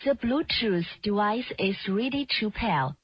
The Bluetooth device is ready to pair.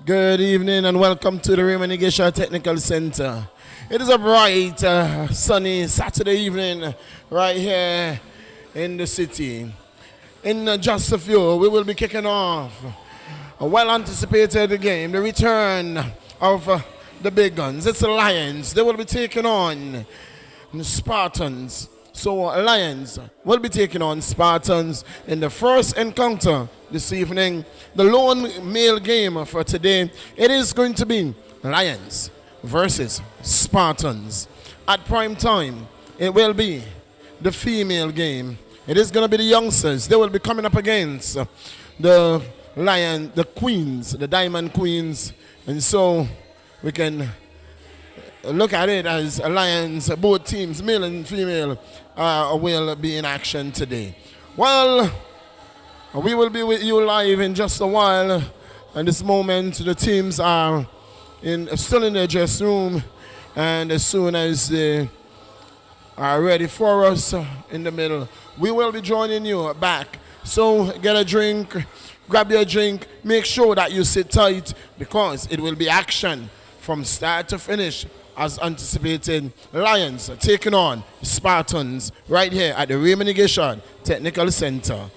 Good evening and welcome to the Raymond Igesha Technical Center. It is a bright, sunny Saturday evening right here in the city. In just a few, we will be kicking off a well-anticipated game, the return of the big guns. It's the Lions. They will be taking on the Spartans. So Lions will be taking on Spartans in the first encounter this evening. The lone male game for today, it is going to be Lions versus Spartans. At prime time, it will be the female game. It is going to be the youngsters. They will be coming up against the Queens, the Diamond Queens. And so we can look at it as Lions, both teams, male and female, will be in action today. Well, we will be with you live in just a while. At this moment, the teams are still in their dressing room, and as soon as they are ready for us in the middle, we will be joining you back. So get a drink, grab your drink, make sure that you sit tight because it will be action from start to finish. As anticipated, Lions taking on Spartans right here at the Raymond Igesha Technical Center.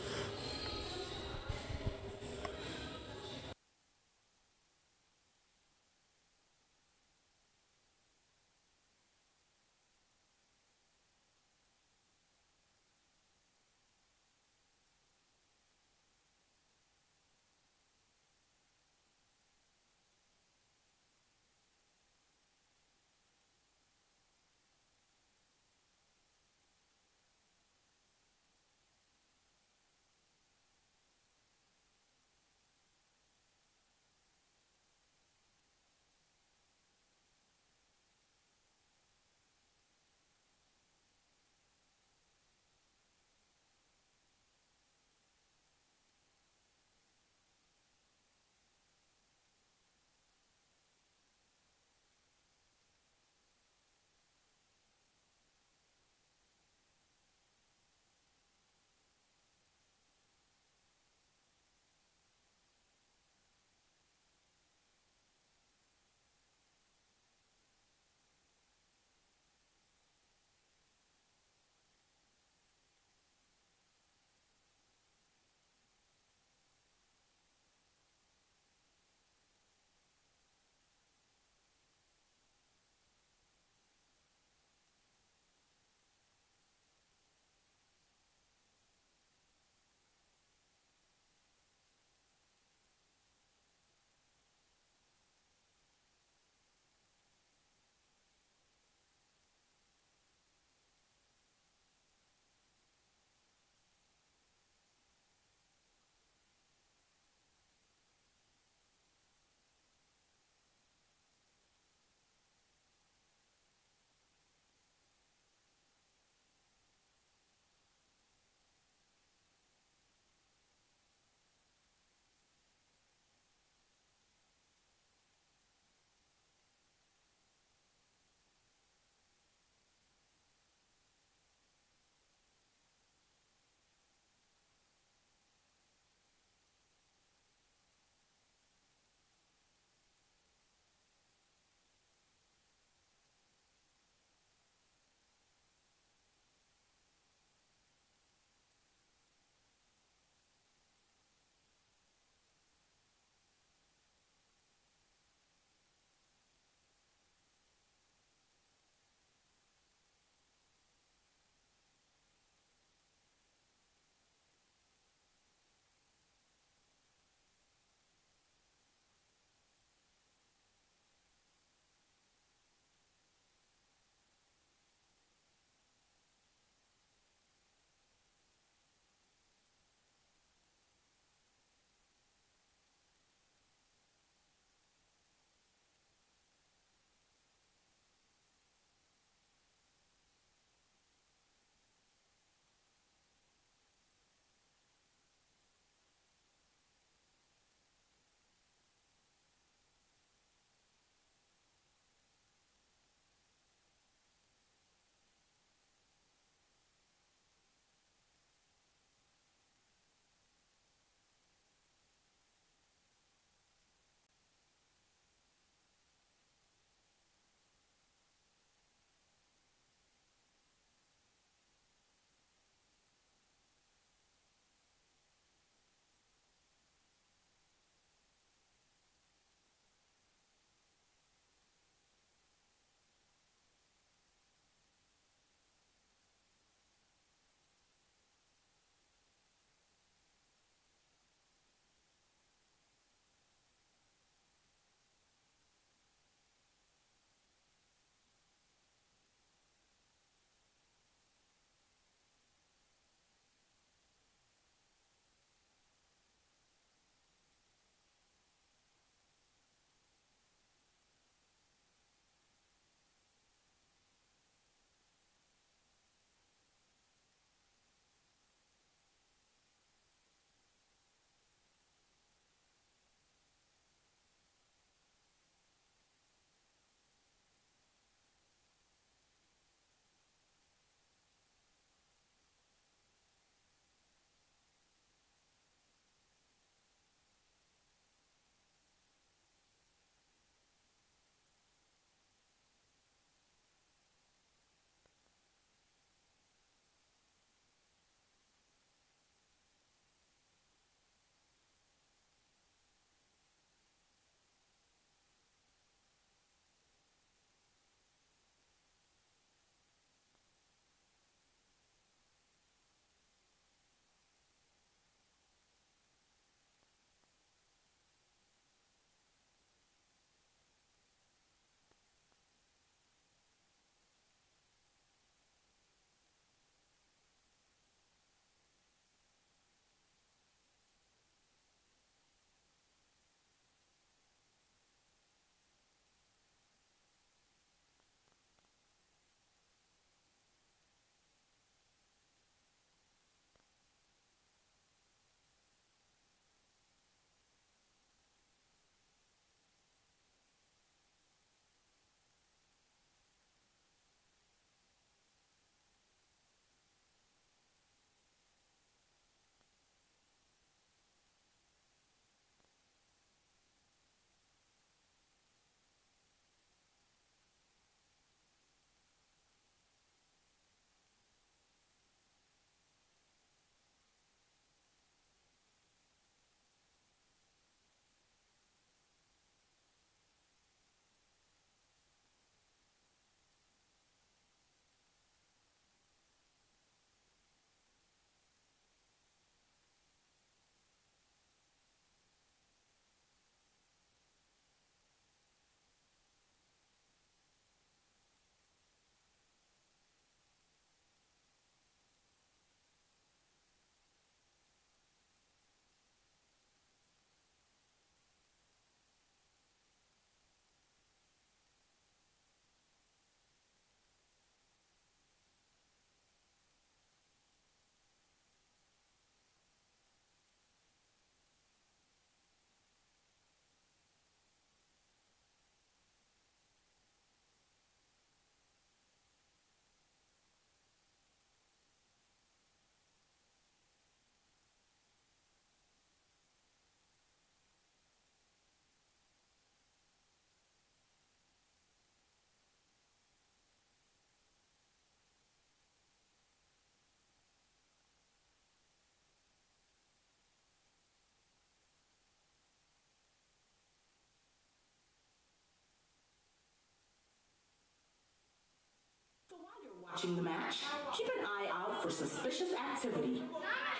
Watching the match, keep an eye out for suspicious activity.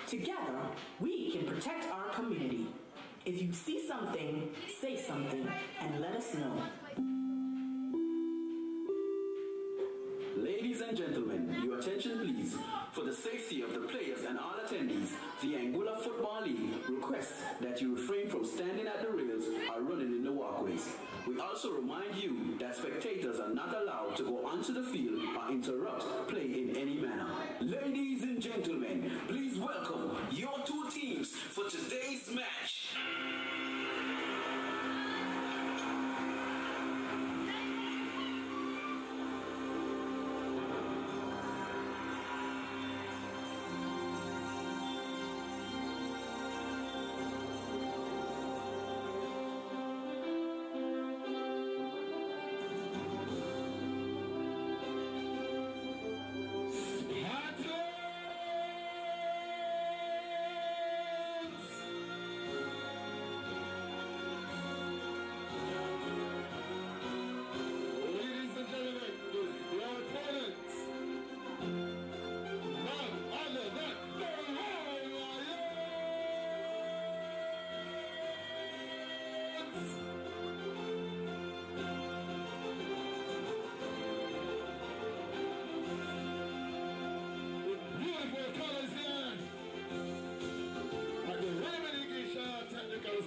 Together, we can protect our community. If you see something, say something, and let us know. Ladies and gentlemen, your attention please. For the safety of the players and all attendees, the Anguilla Football League requests that you refrain from standing at the rails or running in the walkways. We also remind you that spectators are not allowed to go onto the field or interrupt play in any manner. Ladies and gentlemen, please welcome your two teams for today's match.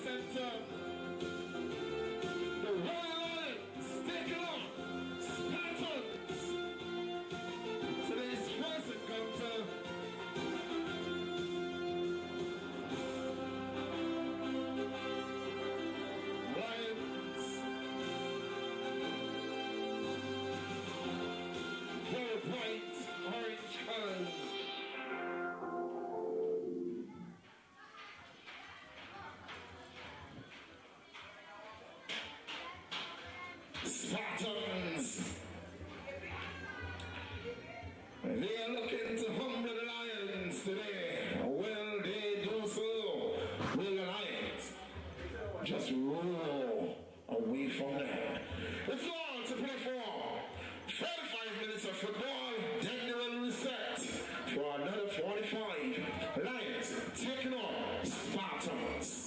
Center. The Royal Lions taking on Spartans. Today's first encounter. Lions. Very bright orange colors. Spartans. They are looking to humble the Lions today. Will they do so? Will the Lions just roll away from them? It's all to play for. 45 minutes of football, then they will reset for another 45. Lions taking on Spartans.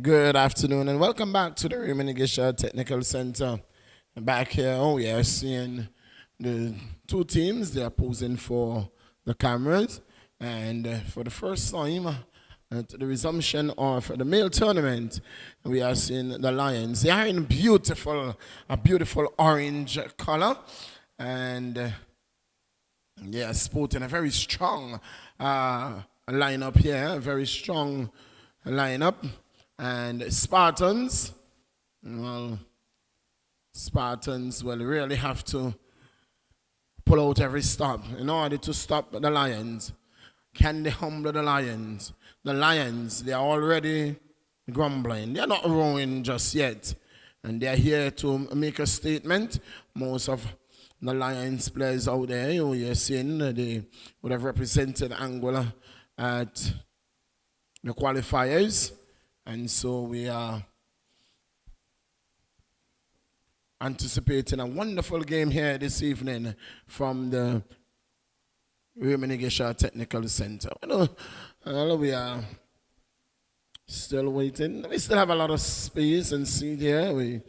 Good afternoon and welcome back to the Reminigisha Technical Center. Back here, we are seeing the two teams. They are posing for the cameras. And for the first time, to the resumption of the male tournament, we are seeing the Lions. They are in a beautiful orange color. And they are sporting a very strong lineup here, a very strong lineup. And Spartans will really have to pull out every stop in order to stop the Lions. Can they humble the Lions? The Lions, they are already grumbling. They are not rowing just yet. And they are here to make a statement. Most of the Lions players out there, you're seeing, they would have represented Angola at the qualifiers. And so we are anticipating a wonderful game here this evening from the Reminigisha Technical Center. We are still waiting. We still have a lot of space and seat here.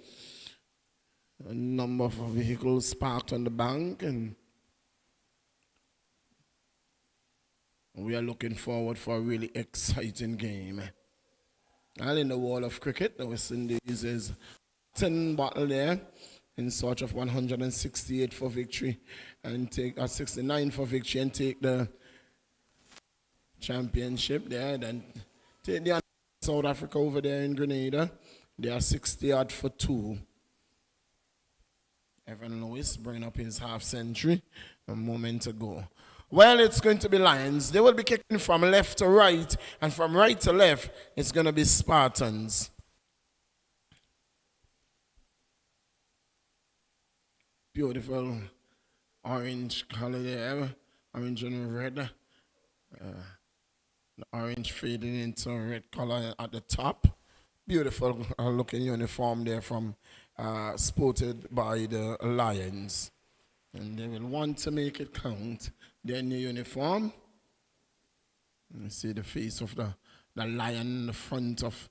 A number of vehicles parked on the bank, and we are looking forward for a really exciting game. And in the world of cricket, the West Indies is 10 battle there in search of 168 for victory and take 69 for victory and take the championship there. Then take the South Africa over there in Grenada. They are 60 for 2. Evan Lewis bringing up his half century a moment ago. Well, it's going to be Lions. They will be kicking from left to right, and from right to left, it's going to be Spartans. Beautiful orange color there, orange and red. The orange fading into red color at the top. Beautiful looking uniform there from sported by the Lions. And they will want to make it count. Their new uniform. You see the face of the lion in the front of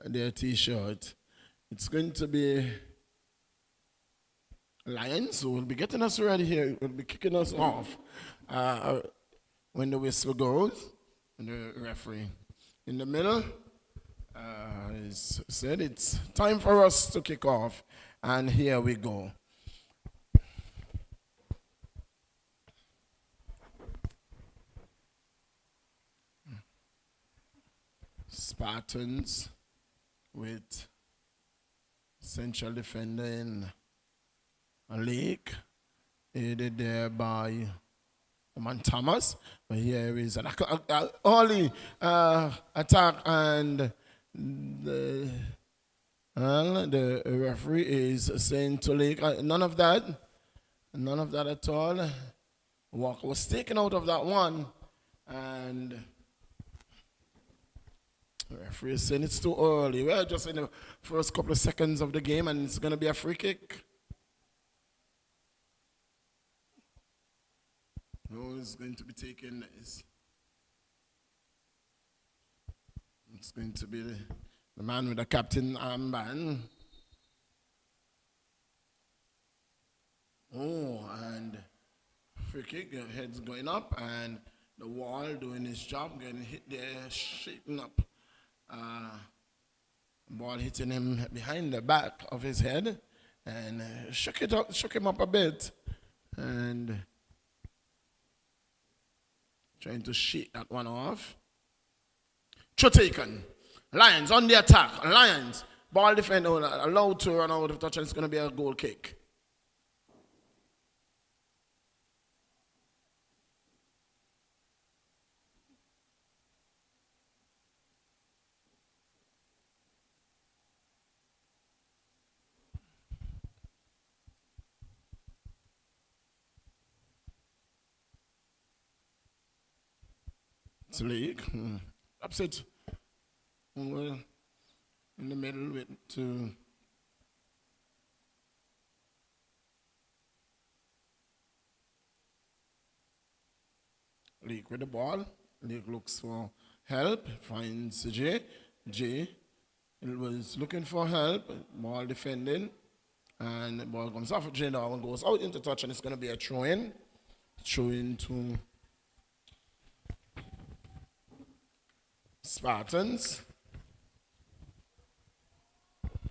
their t-shirt. It's going to be Lions who will be getting us ready here, will be kicking us off when the whistle goes. And the referee in the middle said it's time for us to kick off. And here we go. Spartans with central defender in a league, aided there by Oman Thomas. But here is an only attack, and the referee is saying to Lake, none of that at all. Walker was taken out of that one, and the referee is saying it's too early. We're just in the first couple of seconds of the game, and it's going to be a free kick. Who is going to be taking this? It's going to be the man with the captain armband. Oh, and free kick, the head's going up, and the wall doing his job, getting hit there, shaking up. Ball hitting him behind the back of his head, and shook him up a bit, and trying to shake that one off. Throw taken. Lions on the attack. Lions. Ball defender allowed to run out of touch, and it's going to be a goal kick. It's league. Upset. Well, in the middle with two. League with the ball. League looks for help. Finds J. It was looking for help. Ball defending. And the ball comes off of J now and goes out into touch, and it's going to be a throw in. Throw in to Spartans.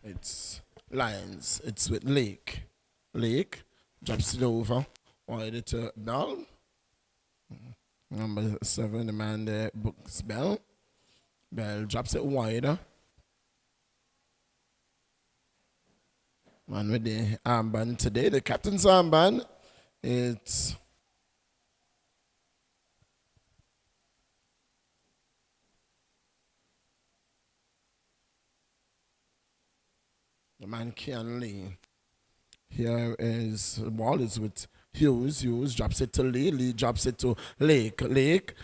It's Lions. It's with Lake. Lake drops it over. Wide to Bell. Number 7, the man there books Bell. Bell drops it wider. Man with the armband today, the captain's armband. It's the man Kean Lee. Here is the ball is with Hughes. Hughes drops it to Lee. Lee drops it to Lake. Lake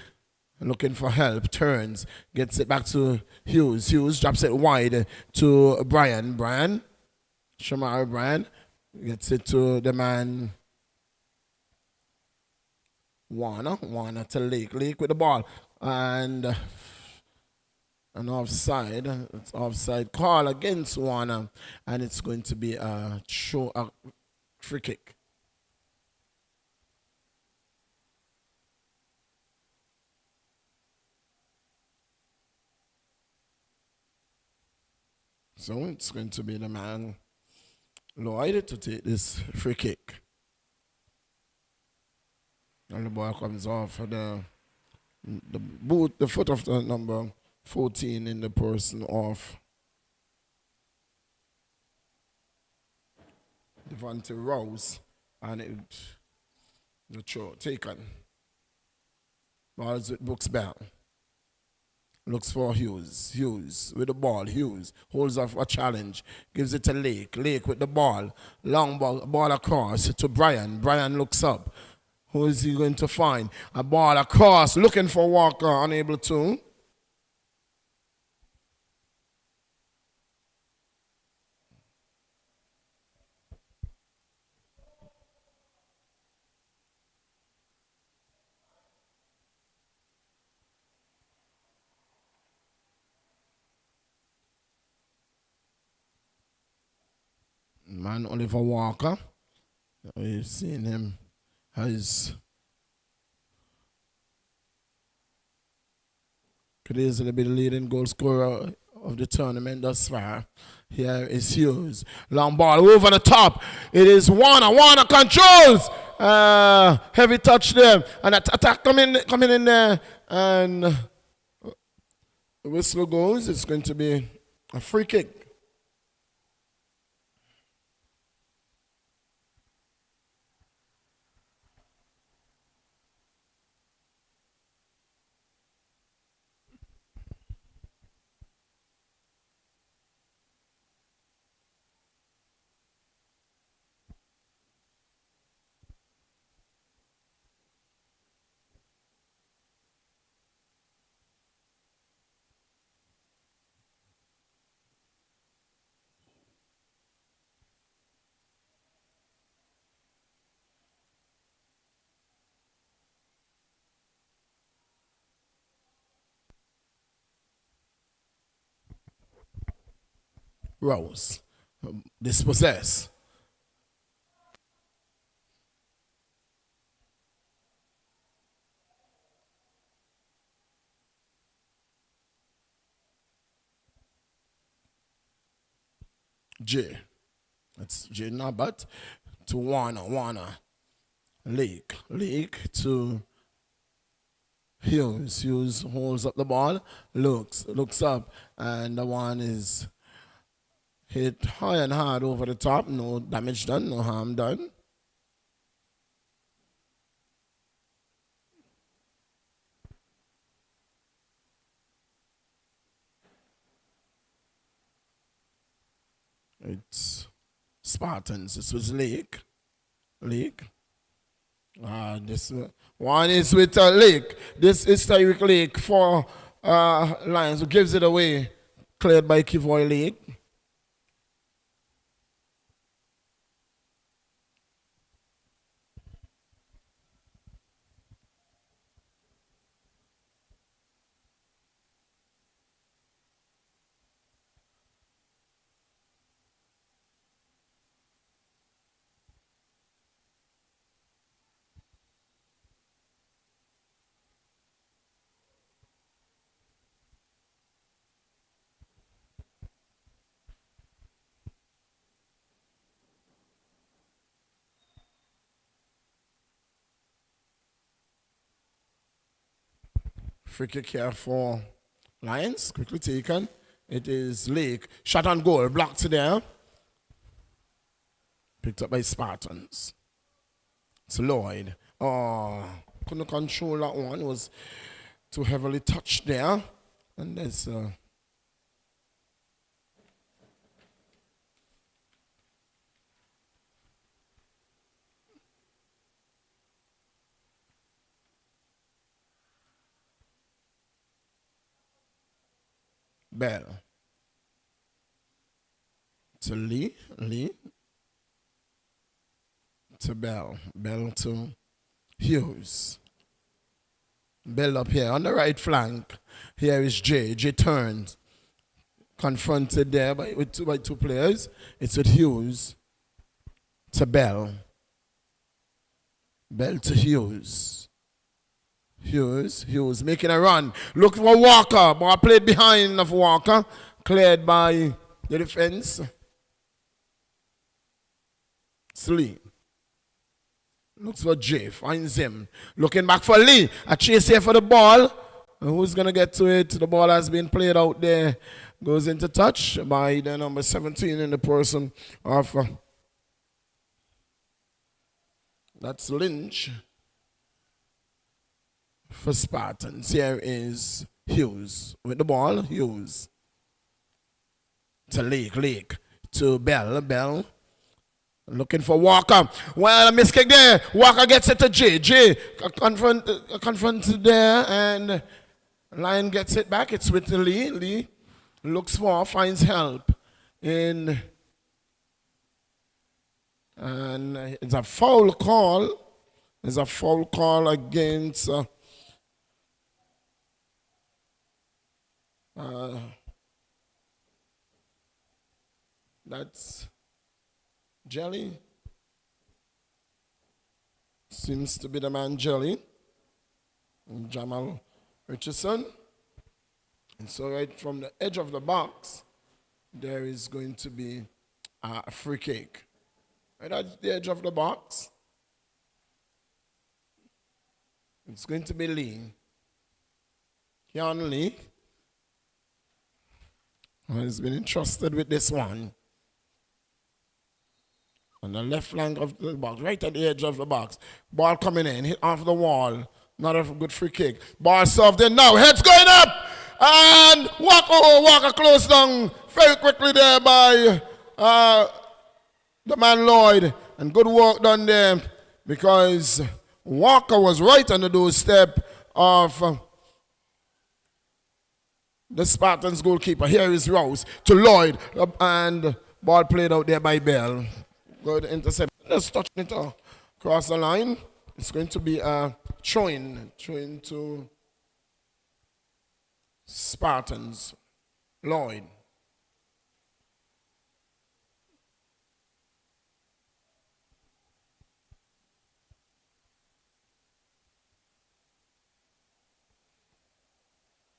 looking for help. Turns. Gets it back to Hughes. Hughes drops it wide to Brian. Shamar Brian gets it to the man Warner. Warner to Lake. Lake with the ball. And an offside. It's offside call against Warner, and it's going to be a free kick. So it's going to be the man Lloyd to take this free kick. And the ball comes off the foot of the number 14 in the person of Devontae Rouse, and the throw taken. Ball is with Brooks Bell. Looks for Hughes. Hughes with the ball. Hughes holds off a challenge. Gives it to Lake. Lake with the ball. Long ball across to Brian. Brian looks up. Who is he going to find? A ball across. Looking for Walker. Unable to. Man, Oliver Walker. We've seen him as could easily be the leading goal scorer of the tournament thus far. Here is Hughes. Long ball over the top. It is Warner. Warner controls. Heavy touch there. And attack coming in there. And the whistle goes. It's going to be a free kick. Rose. Dispossess. J. That's J Nabat to Warner. Warner. Lake. Lake to Hughes. Hughes holds up the ball. Looks up. And the one is hit high and hard over the top. No damage done. No harm done. It's Spartans. This was Lake. Lake. This one is with Lake. This is historic Lake for Lions, who gives it away. Cleared by Kivoy Lake. Free kick here for Lions. Quickly taken. It is Lake. Shot on goal. Blocked there. Picked up by Spartans. It's Lloyd. Couldn't control that one. It was too heavily touched there. And there's Bell. To Lee. To Bell. Bell to Hughes. Bell up here on the right flank. Here is J. J turns. Confronted there by two players. It's with Hughes. To Bell. Bell to Hughes. Hughes making a run. Look for Walker. Ball played behind of Walker. Cleared by the defense. Slee. Looks for Jay. Finds him. Looking back for Lee. A chase here for the ball. And who's going to get to it? The ball has been played out there. Goes into touch by the number 17 in the person of that's Lynch. for Spartans. Here is Hughes with the ball. Hughes to Lake to Bell. Looking for Walker. Well, a miskick there. Walker gets it to J confronted there, and Lion gets it back. It's with Lee. Lee looks finds help in, and it's a foul call. There's a foul call against that's Jelly. Seems to be the man Jelly. Jamal Richardson. And so right from the edge of the box, there is going to be a free kick. Right at the edge of the box, it's going to be Lee. Keanu Lee has been entrusted with this one. On the left flank of the box, right at the edge of the box. Ball coming in, hit off the wall. Not a good free kick. Ball served in now. Heads going up. And Walker closed down very quickly there by the man Lloyd. And good work done there because Walker was right on the doorstep of the Spartans goalkeeper. Here is Rouse to Lloyd. And ball played out there by Bell. Good intercept. Just touching it across the line. It's going to be a throw-in to Spartans. Lloyd.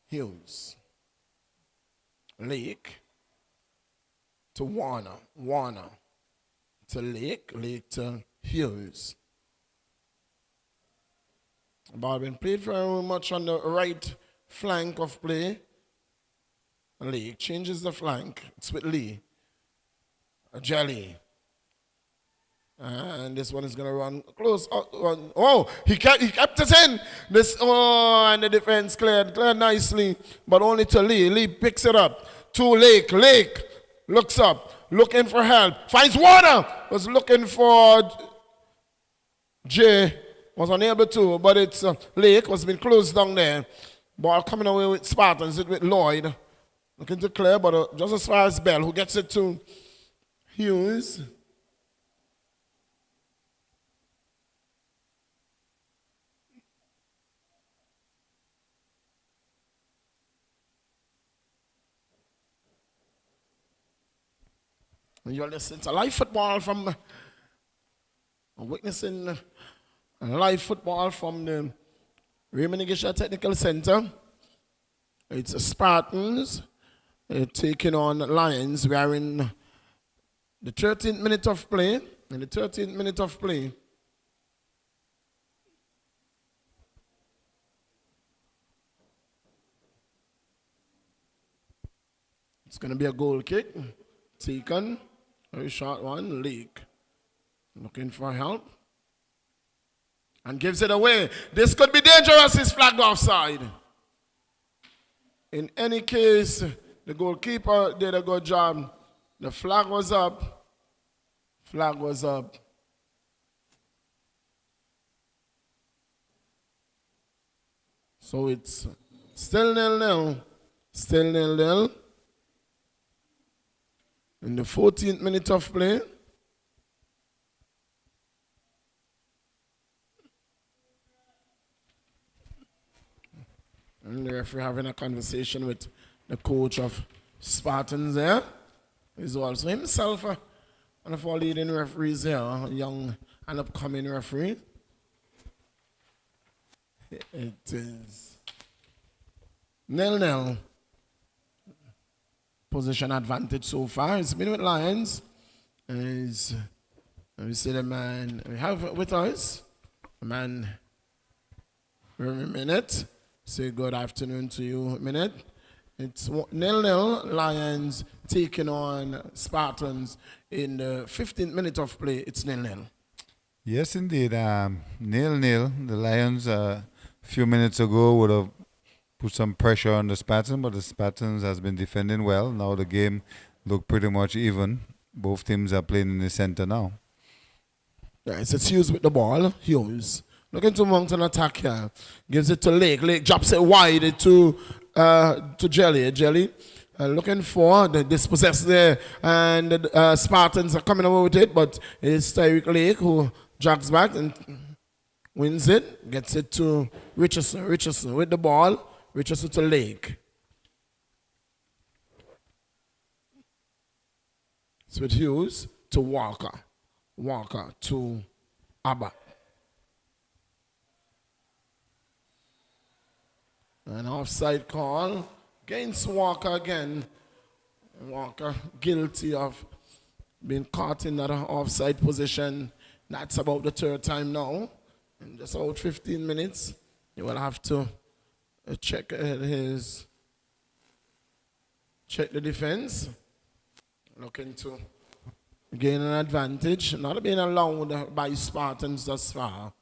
Hughes. Lake to Warner. To Lake to Hughes. Ball been played very much on the right flank of play. Lake changes the flank. It's with Lee. Jelly. And this one is going to run close. He kept it in. And the defense cleared nicely, but only to Lee. Lee picks it up. To Lake. Lake looks up. Looking for help. Finds Warner. Was looking for Jay. Was unable to, but it's Lake. Was been closed down there. Ball coming away with Spartans. It with Lloyd. Looking to clear, but just as far as Bell, who gets it to Hughes. You're listening to live football from, witnessing live football from the Raymond Igisha Technical Center. It's Spartans taking on Lions. We are in the 13th minute of play. In the 13th minute of play, it's going to be a goal kick. Taken. Very short one. Leak. Looking for help. And gives it away. This could be dangerous. He's flagged offside. In any case, the goalkeeper did a good job. The flag was up. Flag was up. So it's still 0-0. Still 0-0. In the 14th minute of play. And the referee having a conversation with the coach of Spartans there. He's also himself one of our leading referees here, a young and upcoming referee. It is 0-0. Position advantage so far. It's been with Lions. Let me see the man we have with us. The man, every minute. Say good afternoon to you, minute. It's 0-0. Lions taking on Spartans in the 15th minute of play. It's 0-0. Yes, indeed. 0-0. The Lions few minutes ago would have put some pressure on the Spartans, but the Spartans has been defending well. Now the game look pretty much even. Both teams are playing in the center now. Right, it's Hughes with the ball. Hughes looking to mount an attack here. Gives it to Lake. Lake drops it wide to Jelly. Jelly looking for the dispossessed there. And the Spartans are coming away with it, but it's Tyreek Lake who jogs back and wins it. Gets it to Richardson. Richardson with the ball. Richardson to Lake. It's with Hughes to Walker. Walker to Abbott. An offside call against Walker again. Walker guilty of being caught in that offside position. That's about the third time now. In just about 15 minutes, you will have to check the defense. Looking to gain an advantage. Not being allowed by Spartans thus far.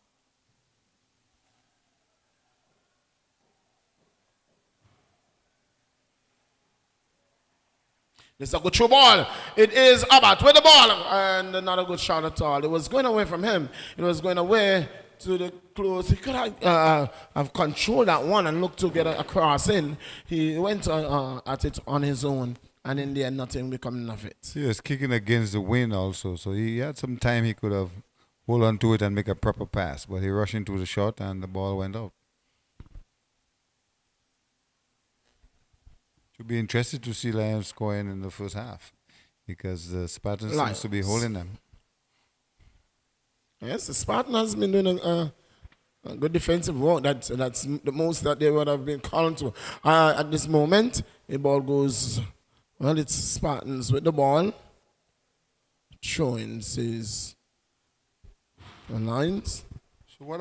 This is a good through ball. It is Abbott with the ball. And not a good shot at all. It was going away from him. It was going away to the close. He could have controlled that one and looked to get a cross in. He went at it on his own. And in the end, nothing becoming of it. He was kicking against the wind also. So he had some time he could have hold on to it and make a proper pass. But he rushed into the shot and the ball went out. Should be interested to see Lions scoring in the first half because the Spartans seems to be holding them. Yes, the Spartans has been doing a good defensive work. That's the most that they would have been called to. At this moment, the ball goes, well, it's Spartans with the ball. Showing says the Lions. So what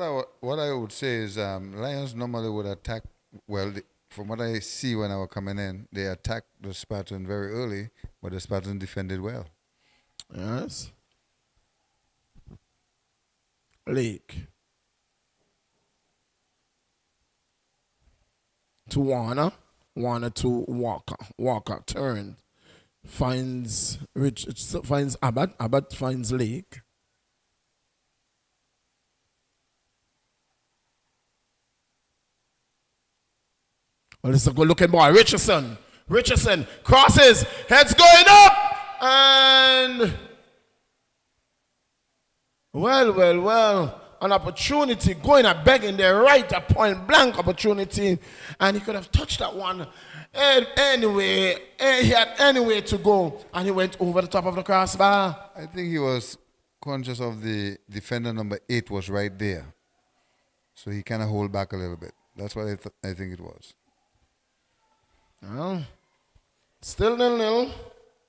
I would say is Lions normally would attack, well, from what I see when I was coming in, they attacked the Spartans very early, but the Spartans defended well. Yes. Lake. To Warner. Warner to Walker. Walker turned. Finds Abbott. Abbott finds Lake. Well, this is a good looking boy. Richardson. Richardson crosses. Heads going up. And well. An opportunity going and begging there, right? A point blank opportunity. And he could have touched that one anyway. He had any way to go. And he went over the top of the crossbar. I think he was conscious of the defender number 8 was right there. So he kind of hold back a little bit. That's what I think it was. Well, still 0-0.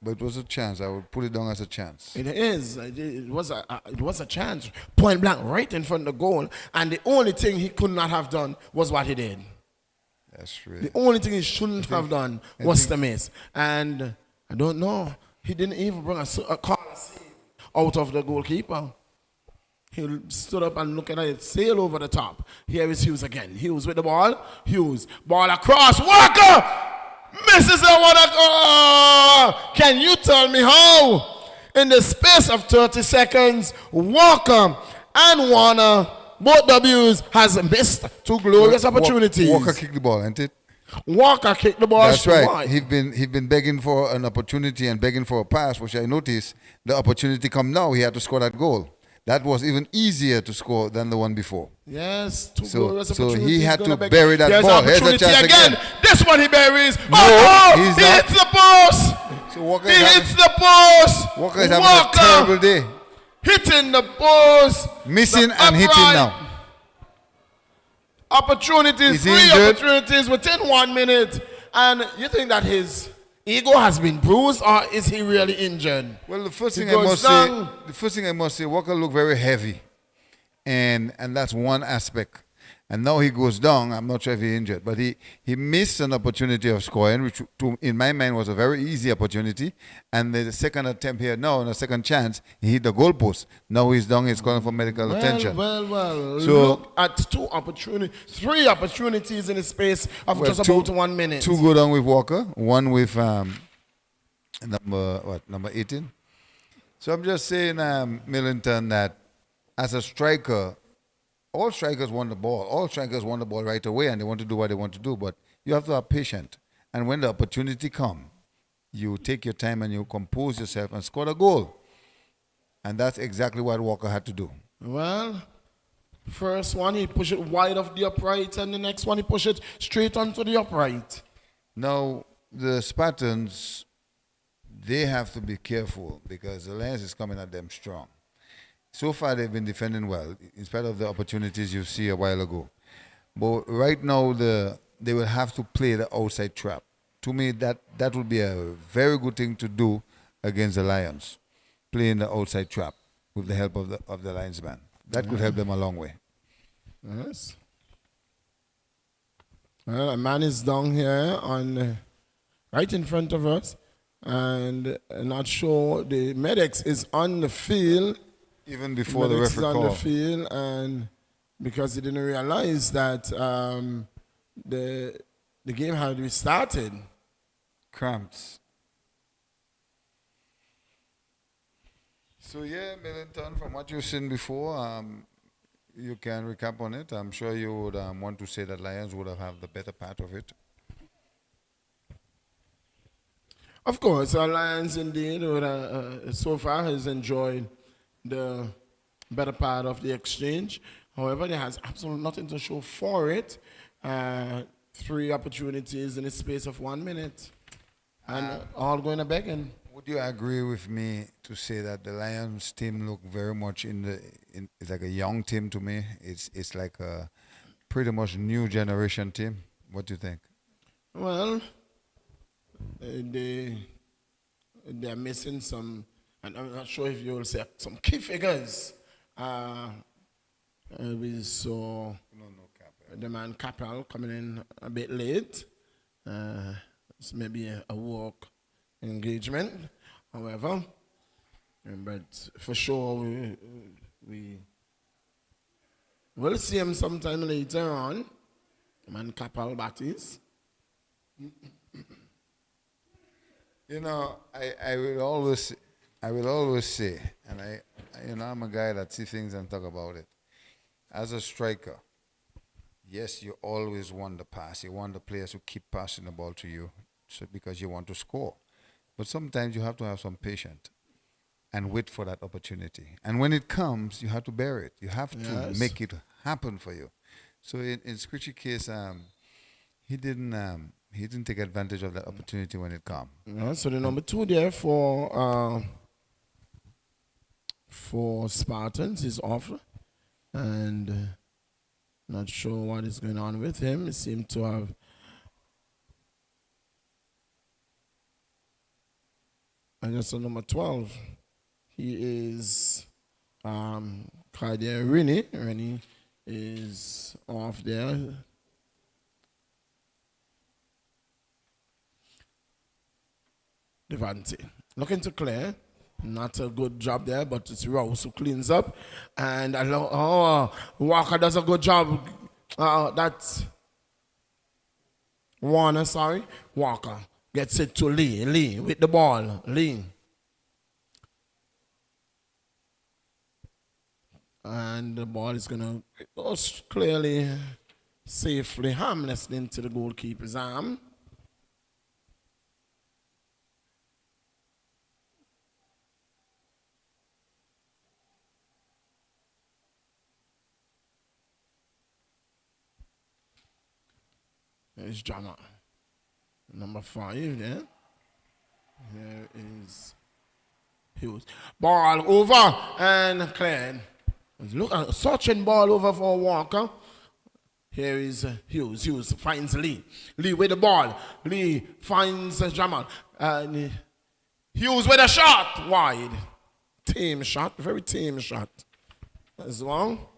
But it was a chance. I would put it down as a chance. It is. It was a chance. Point blank right in front of the goal. And the only thing he could not have done was what he did. That's true. The only thing he shouldn't have done was to miss. And I don't know. He didn't even bring a corner save out of the goalkeeper. He stood up and looked at it, sail over the top. Here is Hughes again. Hughes with the ball. Hughes. Ball across. Walker! Misses that one. Can you tell me how? In the space of 30 seconds, Walker and Warner, both W's, has missed 2 glorious opportunities. Walker kicked the ball, ain't it? Walker kicked the ball. That's right. He's been begging for an opportunity and begging for a pass, which I noticed the opportunity come now. He had to score that goal. That was even easier to score than the one before. Yes, 2 glorious opportunities. So he had to bury that ball. Here's a chance again. This one he buries. He hits the post. So he hits the post. Walker is having a terrible day. Hitting the post. Missing and hitting now. Opportunities, 3 opportunities within 1 minute. And you think that his ego has been bruised, or is he really injured? Well, the first thing I must say, Walker looked very heavy, and that's one aspect. And now he goes down. I'm not sure if he injured, but he missed an opportunity of scoring, which in my mind was a very easy opportunity. And the second attempt here, now, on a second chance, he hit the goalpost. Now he's down, he's calling for medical attention. Well. So, look at three opportunities in the space of just about 1 minute. Two go down with Walker, one with number 18. So I'm just saying, Millington, that as a striker, all strikers want the ball. All strikers want the ball right away, and they want to do what they want to do. But you have to have patience. And when the opportunity comes, you take your time and you compose yourself and score a goal. And that's exactly what Walker had to do. Well, first one, he pushed it wide off the upright, and the next one, he pushed it straight onto the upright. Now, the Spartans, they have to be careful because the Lions is coming at them strong. So far, they've been defending well, in spite of the opportunities you see a while ago. But right now, they will have to play the outside trap. To me, that would be a very good thing to do against the Lions, playing the outside trap with the help of the linesman. That could help them a long way. Yes. Well, a man is down here right in front of us, and not sure the medics is on the field. Even before the referee on call. the field, and because he didn't realize that the game had restarted. Cramps. So yeah, Millington, from what you've seen before, you can recap on it. I'm sure you would want to say that Lions would have the better part of it. Of course, our Lions indeed so far has enjoyed the better part of the exchange. However, there has absolutely nothing to show for it. 3 opportunities in the space of 1 minute, and all going to begging. Would you agree with me to say that the Lions team look very much it's like a young team to me? It's like a pretty much new generation team. What do you think? Well, they're missing some, and I'm not sure if you will say some key figures. We saw the man Capel coming in a bit late. It's maybe a work engagement, however, but for sure we will see him sometime later on. Man Capel Batties. You know, I will always say, and I'm a guy that see things and talk about it. As a striker, yes, you always want the pass. You want the players to keep passing the ball to you, because you want to score. But sometimes you have to have some patience and wait for that opportunity. And when it comes, you have to bear it. You have to make it happen for you. So in Scritchy's case, he didn't take advantage of that opportunity when it came. So the number 2 there for Spartans is off, and not sure what is going on with him. He seemed to have number 12. He is Kadia Rennie. Rennie is off there. Devante. Looking to clear. Not a good job there, but it's Rouse who cleans up. And Walker does a good job. That's Warner, sorry. Walker gets it to Lee. Lee with the ball. Lee. And the ball is going to go clearly, safely, harmlessly into the goalkeeper's arm. There's Jama. Number 5 there. Here is Hughes. Ball over and cleared. Look at searching ball over for Walker. Here is Hughes. Hughes finds Lee. Lee with the ball. Lee finds Jamal. Hughes with a shot. Wide. Team shot. Very team shot. As well.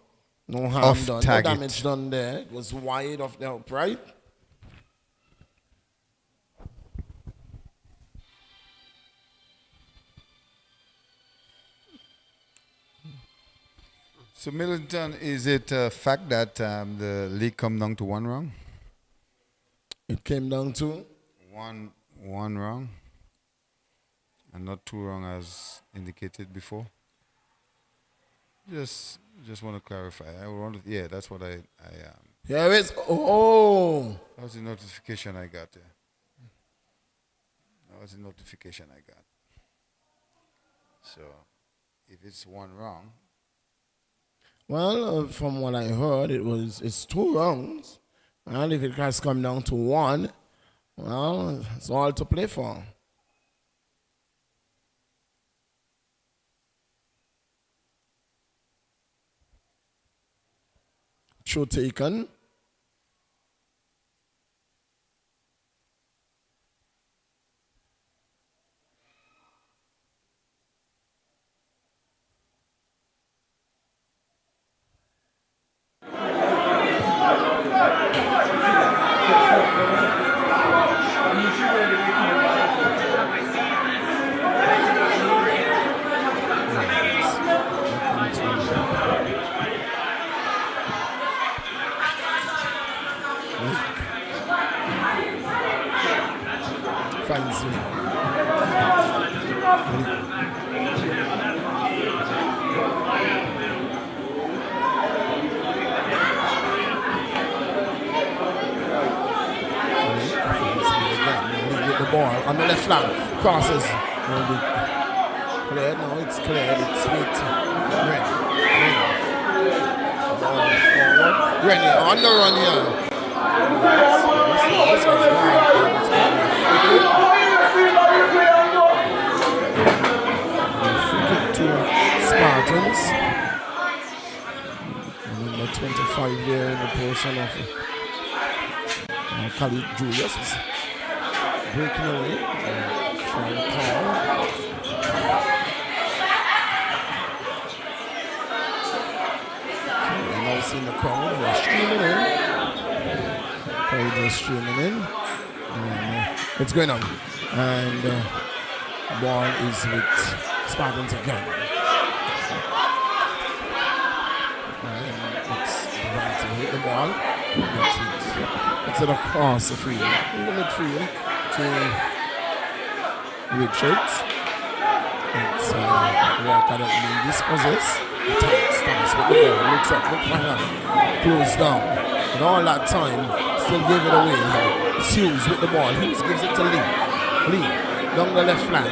No harm Off done. target. No damage done there. It was wide off the upright. So Middleton, is it a fact that the league come down to one wrong? It came down to One wrong, and not two wrong as indicated before. Just want to clarify. Yeah, that's what I here is oh. that was the notification I got there. That was the notification I got. So, if it's one wrong, Well, from what I heard, it's 2 wrongs, and if it has come down to 1, well, it's all to play for. Throw taken. Fancy. With the ball on the left flank, crosses. Will be cleared. No, it's cleared. It's with Rennie. Ball forward. Rennie on the run here. This was free kick to Spartans. Number 25 there in the position of Khalid Julius. Breaking away, trying to call. We're now seeing the crowd, they're streaming in. Crowd is streaming in. And, it's going on. And the ball is with Spartans again. And it's right to hit the ball. It's across the field, in the midfield. To Richards. It's Walker that may dispossess. Starts with the ball, looks up, look behind, close down. And all that time, still gave it away. It's Hughes with the ball. Hughes gives it to Lee. Lee, down the left flank.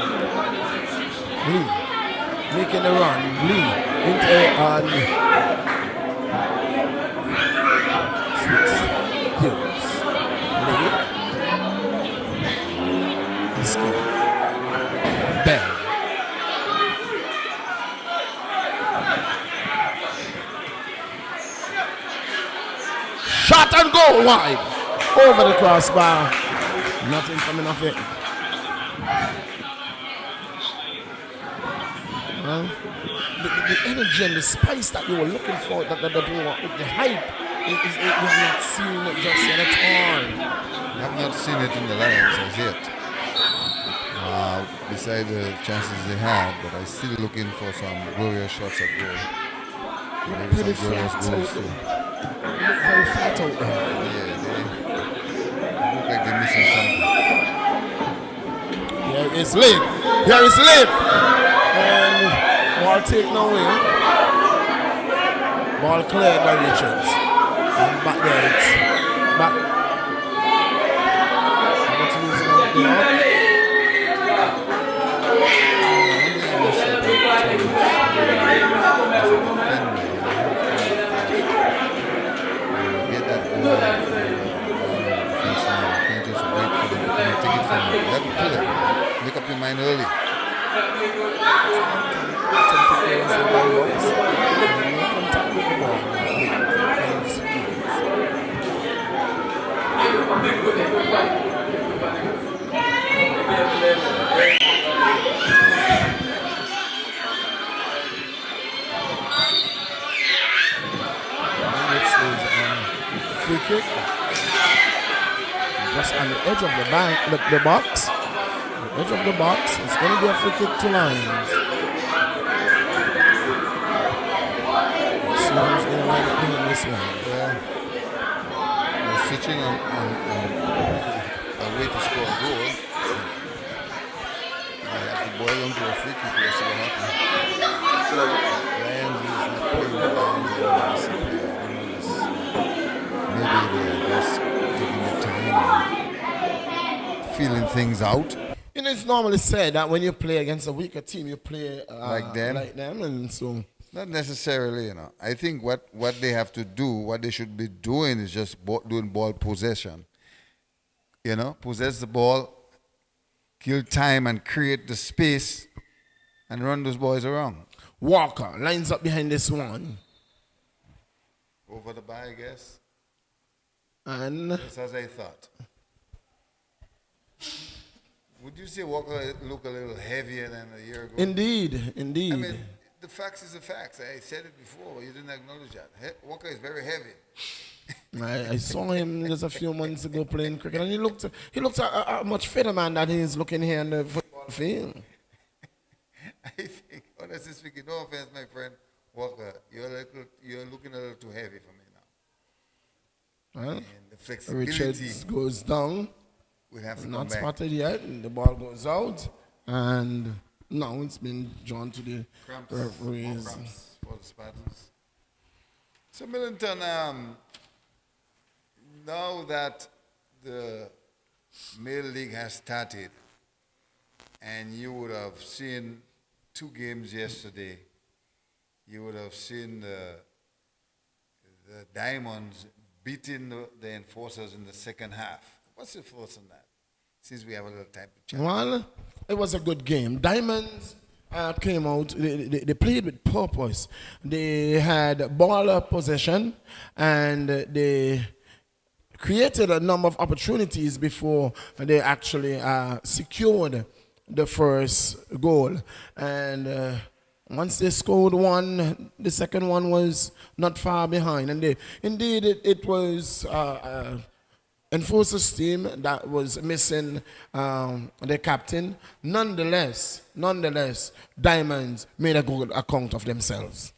Lee, making the run. Lee, into Hughes. Lee. Bell. Shot and goal wide. Over the crossbar. Nothing coming off it. Well, the energy and the spice that you were looking for, the hype, we have not seen it just yet at all. I have not seen it in the Lions as yet. Beside the chances they had, but I'm still looking for some glorious shots at goal. Maybe Pretty some glorious flat goals out too. there. Look very flat out there. Yeah, they look like they're missing something. Here is Lip. Here is Lip. And ball taken away. Ball cleared by Richards. And back there it's back. What's losing out there? Get that ball. Can't just wait for them to come and take it from you. You have to pull it. Make up your mind early. quick. Just on the edge of the box. The edge of the box. It's going to be a free kick to Lions. Let's see who's going to line up behind this one. Yeah. We're switching on a way to score a goal. I have to boil onto a free kick. Let's see what happens. Lions is not playing the Lions. Maybe they're just taking their time and feeling things out. You know, it's normally said that when you play against a weaker team, you play Like them? and so. Not necessarily, you know. I think what they have to do, what they should be doing is just doing ball possession. You know, possess the ball, kill time and create the space and run those boys around. Walker lines up behind this one. Over the bar, I guess. And Just as I thought. Would you say Walker look a little heavier than a year ago? indeed. I mean, the facts is the facts. I said it before, but you didn't acknowledge that. Walker is very heavy. I saw him just a few months ago playing cricket, and he looked a much fitter man than he's looking here on the football field. I think, honestly speaking, no offense, my friend Walker, you're looking a little too heavy for me now. Well, And the flexibility Richards goes down, will have to come not back. spotted yet, and the ball goes out, and now it's been drawn to the Cramps, more referees. cramps for the Spartans. So Millington, now that the male league has started, and you would have seen 2 games yesterday, you would have seen the Diamonds beating the Enforcers in the second half. What's your thoughts on that? Since we have a little time to chat. Well, it was a good game. Diamonds came out, they played with purpose. They had ball possession, and they created a number of opportunities before they actually secured the first goal. And once they scored one, the second one was not far behind. And it was Enforcers team that was missing the captain. Nonetheless, Diamonds made a good account of themselves.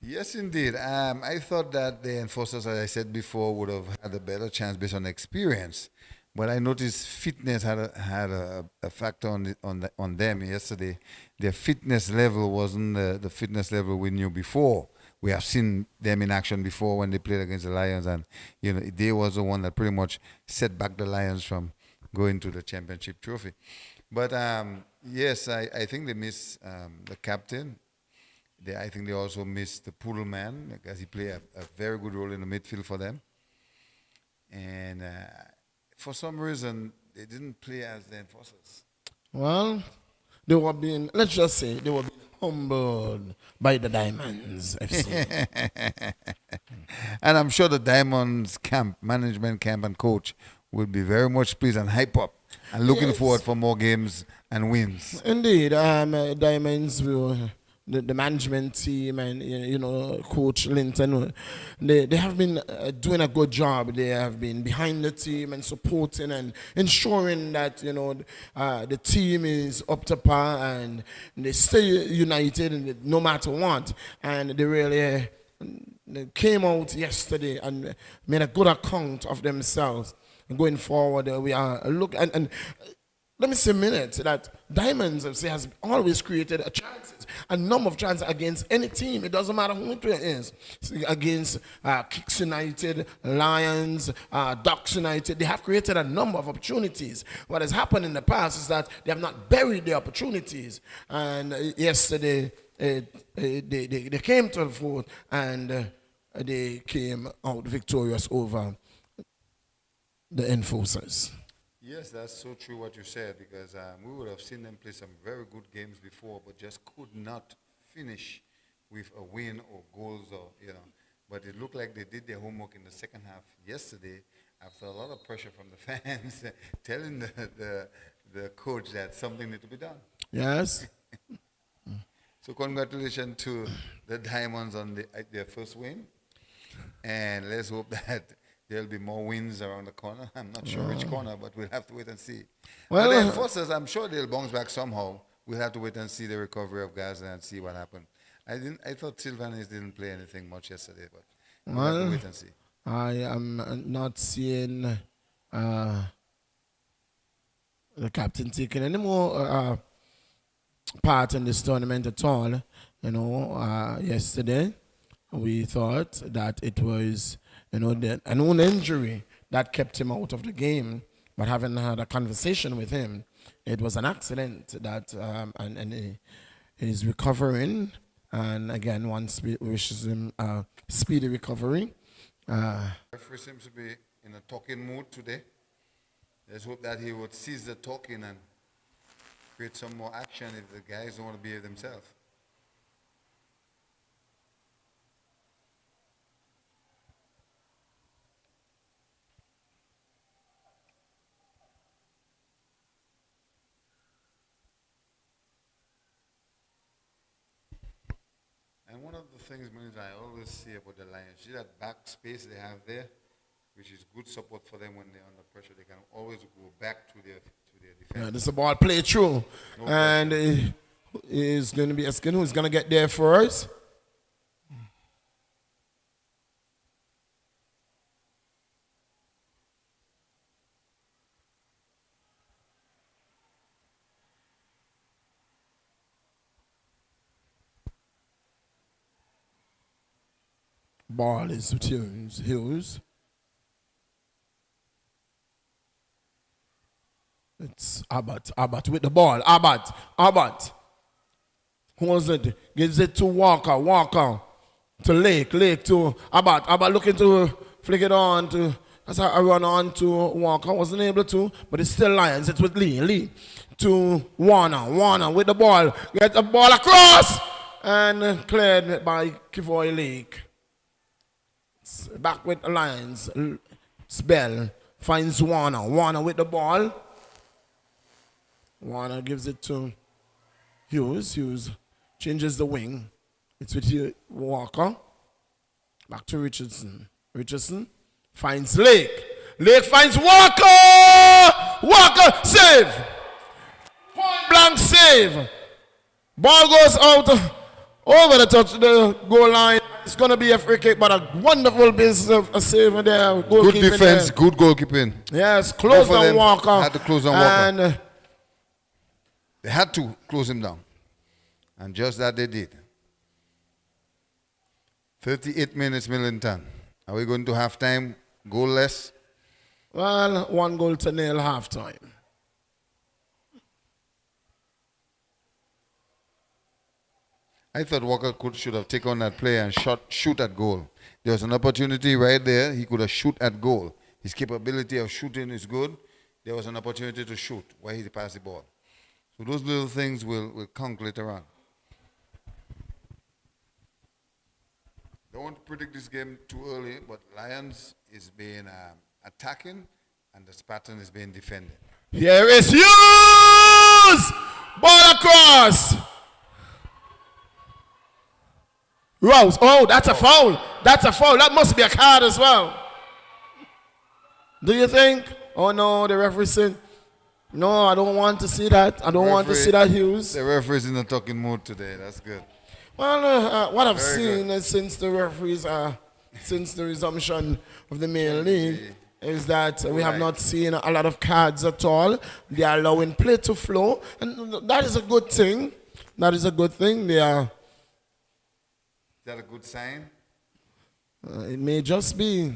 Yes, indeed. I thought that the Enforcers, as I said before, would have had a better chance based on experience. But I noticed fitness had a factor on them yesterday. Their fitness level wasn't the fitness level we knew before. We have seen them in action before when they played against the Lions, and they was the one that pretty much set back the Lions from going to the championship trophy. But yes, I think they missed the captain. I think they also missed the poodle man, because he played a very good role in the midfield for them. And for some reason, they didn't play as the Enforcers. Well, they were being, let's just say, they were being humbled by the Diamonds FC. And I'm sure the Diamonds camp, management camp and coach will be very much pleased and hype up and looking forward for more games and wins. Indeed, Diamonds will. The management team and Coach Linton, they have been doing a good job. They have been behind the team and supporting and ensuring that the team is up to par and they stay united no matter what. And they really they came out yesterday and made a good account of themselves. And going forward, we are and let me say a minute that Diamonds FC has always created a number of chances against any team. It doesn't matter who it is. Against Kicks United, Lions, Ducks United, they have created a number of opportunities. What has happened in the past is that they have not buried the opportunities. And yesterday, they came to the fore and they came out victorious over the Enforcers. Yes, that's so true what you said, because we would have seen them play some very good games before, but just could not finish with a win or goals But it looked like they did their homework in the second half yesterday after a lot of pressure from the fans telling the coach that something needed to be done. Yes. So congratulations to the Diamonds on their first win, and let's hope that there'll be more wins around the corner. I'm not sure which corner, but we'll have to wait and see. Well, But the enforcers, I'm sure they'll bounce back somehow. We'll have to wait and see the recovery of Gaza and see what happened. I thought Sylvanis didn't play anything much yesterday, but we'll have to wait and see. I am not seeing the captain taking any more part in this tournament at all. You know, yesterday we thought that it was, you know, an own injury that kept him out of the game. But having had a conversation with him, it was an accident that, and he is recovering. And again, one wishes him speedy recovery. Referee seems to be in a talking mood today. Let's hope that he would cease the talking and create some more action if the guys don't want to behave themselves. And one of the things, Manager, I always say about the Lions, see that back space they have there, which is good support for them when they're under pressure. They can always go back to their defense. Yeah, this is a ball play through. No and it is going to be Eskin who's going to get there first. Ball is with Hughes. It's Abbott with the ball. Abbott. Holds it. Gives it to Walker. To Lake to Abbott. Abbott looking to flick it on to. That's how I run on to Walker. Wasn't able to, but it's still Lions. It's with Lee to Warner with the ball. Get the ball across and cleared by Kivoy Lake. Back with the Lions. Bell finds Warner with the ball. Warner gives it to Hughes. Hughes changes the wing. It's with Walker. Back to Richardson. Richardson finds Lake. Lake finds Walker. Walker save. Point blank save. Ball goes out over the touch the goal line. It's going to be a free kick, but a wonderful business of a save there. Good defense, good goalkeeping. Yes, close on Walker. Had to close on Walker. They had to close him down. And just that they did. 38 minutes, Millington. Are we going to halftime goalless? Well, 1-0 halftime. I thought Walker should have taken on that play and shoot at goal. There was an opportunity right there. He could have shoot at goal. His capability of shooting is good. There was an opportunity to shoot where he passed the ball. So those little things will count later on. Don't want to predict this game too early, but Lions is being attacking and the Spartan is being defended. Here is Hughes! Ball across! Rose, oh, that's a foul. That's a foul. That must be a card as well. Do you think? Oh no, the referee said, no, I don't want to see that. I don't want to see that, Hughes. The referee's in a talking mood today. That's good. Well, what I've seen is since the referees since the resumption of the male league is that we have not seen a lot of cards at all. They are allowing play to flow, and that is a good thing. That is a good thing. They are. Is that a good sign? It may just be.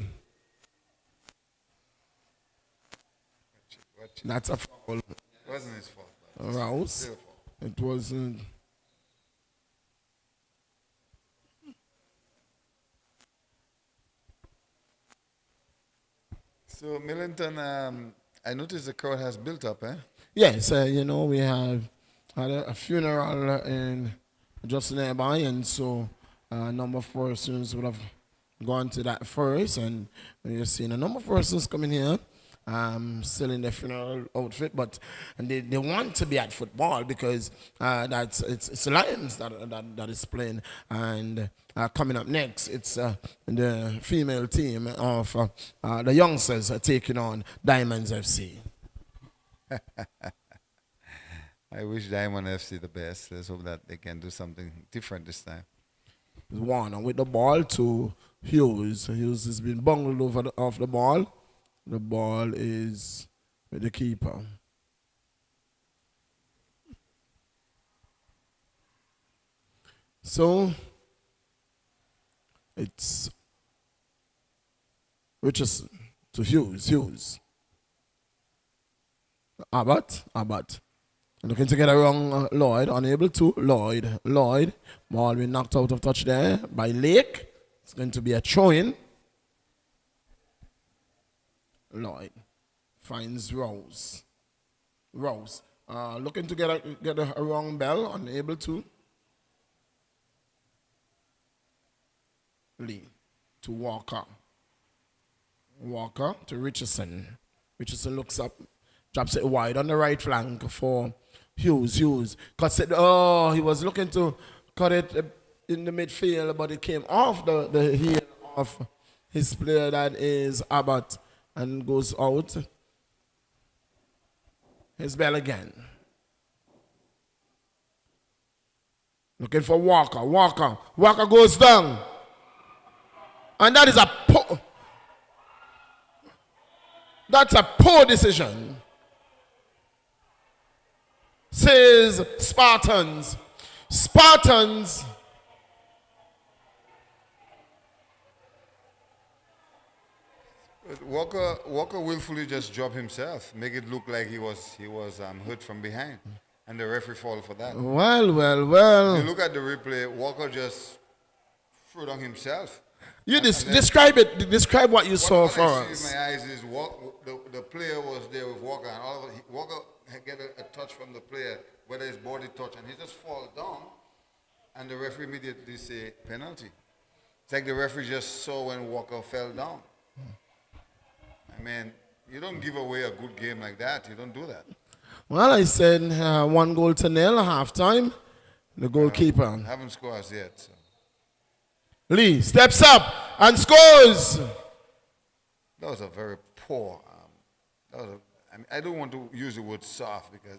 That's a foul. It wasn't his fault. Rouse. It wasn't. So, Millington, I noticed the crowd has built up, eh? Yes, you know, we have had a funeral in just nearby, and so a number of persons would have gone to that first, and we're seeing a number of persons coming here still in their funeral outfit, but and they want to be at football because it's Lions that is playing, and coming up next it's the female team of the youngsters taking on Diamonds FC. I wish Diamond FC the best. Let's hope that they can do something different this time. One with the ball to Hughes. Hughes has been bungled off the ball. The ball is with the keeper. So it's Richardson to Hughes. Abbott. Looking to get around Lloyd, unable to. Lloyd, ball being knocked out of touch there by Lake. It's going to be a throw-in. Lloyd finds Rose. Looking to get a wrong bell, unable to. Lee to Walker to Richardson. Richardson looks up, drops it wide on the right flank for Hughes. Cuts it. Oh, he was looking to cut it in the midfield, but it came off the heel of his player, that is Abbott, and goes out. His bell again. Looking for Walker. Walker goes down. And that is that's a poor decision, says Spartans. Walker willfully just dropped himself, make it look like he was hurt from behind, and the referee fall for that. Well. If you look at the replay, Walker just threw down himself. You describe it. Describe what you saw for us. What I us. see in my eyes is the player was there with Walker, and all of it, Walker get a touch from the player, whether his body touch, and he just falls down, and the referee immediately say penalty. It's like the referee just saw when Walker fell down. I mean, you don't give away a good game like that. You don't do that. Well, I said 1-0 halftime. The goalkeeper Haven't scored as yet. So. Lee steps up and scores. That was a very poor. I don't want to use the word soft because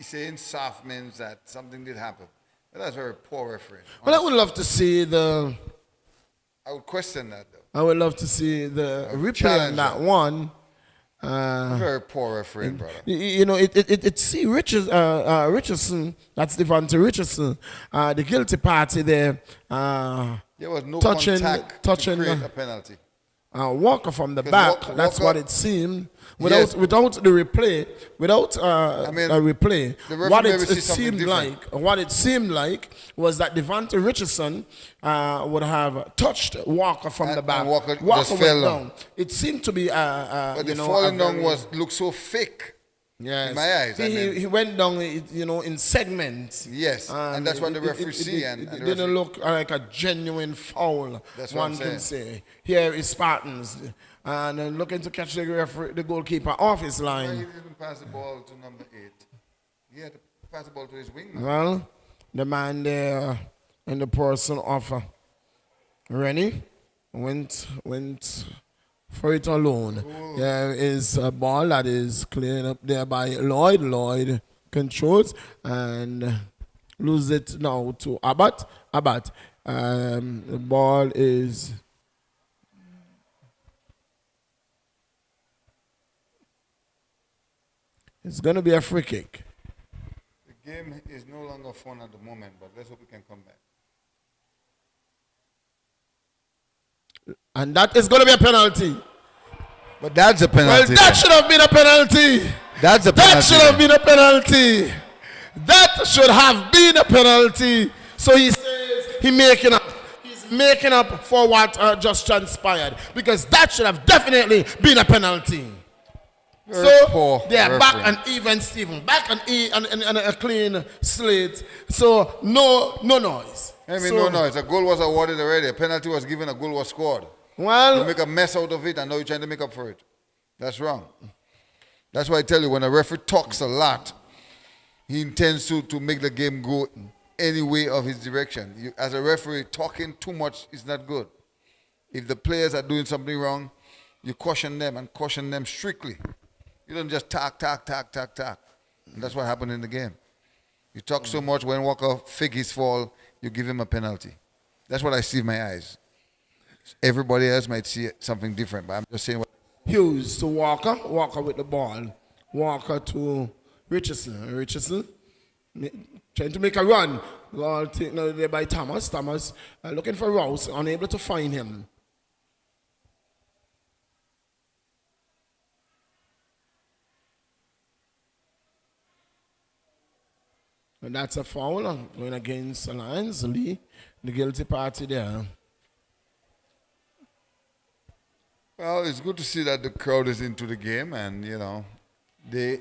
saying soft means that something did happen. But that's very poor refereeing. Well, I would love to see I would question that though. I would love to see the replay on that one. Very poor refereeing, brother. You know, it see Richardson, that's Devontae Richardson, the guilty party there. There was no touching to create a penalty. Walker from the back. That's what it seemed. Without Yes. without the replay, a replay, what it seemed like was that Devontae Richardson would have touched Walker from the back. And Walker just went fell down. It seemed to be but the falling down looked so fake. Yes. In my eyes. He went down, in segments. Yes, and that's what the referee see. It didn't look like a genuine foul, that's what one can say. Here is Spartans, and looking to catch the goalkeeper off his line. Why he didn't pass the ball to number 8? He had to pass the ball to his wing. Well, the man there in the person of Rennie went for it alone. There is a ball that is cleared up there by Lloyd. Lloyd controls and loses it now to Abbott. The ball is... It's going to be a free kick. The game is no longer fun at the moment, but let's hope we can come back. And that is going to be a penalty. But that's a penalty. Well, that should have been a penalty. That's a penalty. That should have been a penalty. That should have been a penalty. So he says he's making up for what just transpired. Because that should have definitely been a penalty. So they are back and even Steven. Back and a clean slate. So no noise. No noise. A goal was awarded already. A penalty was given. A goal was scored. Well, you make a mess out of it, and now you're trying to make up for it. That's wrong. That's why I tell you, when a referee talks a lot, he intends to make the game go any way of his direction. As a referee, talking too much is not good. If the players are doing something wrong, you caution them and caution them strictly. You don't just talk. And that's what happened in the game. You talk so much, when Walker fake his fall, you give him a penalty. That's what I see in my eyes. Everybody else might see something different, but I'm just saying what. Hughes to Walker. Walker with the ball. Walker to Richardson. Richardson trying to make a run. Ball taken out there by Thomas. Thomas looking for Rouse, unable to find him. And that's a foul going against Alliance Lee, the guilty party there. Well, it's good to see that the crowd is into the game, and they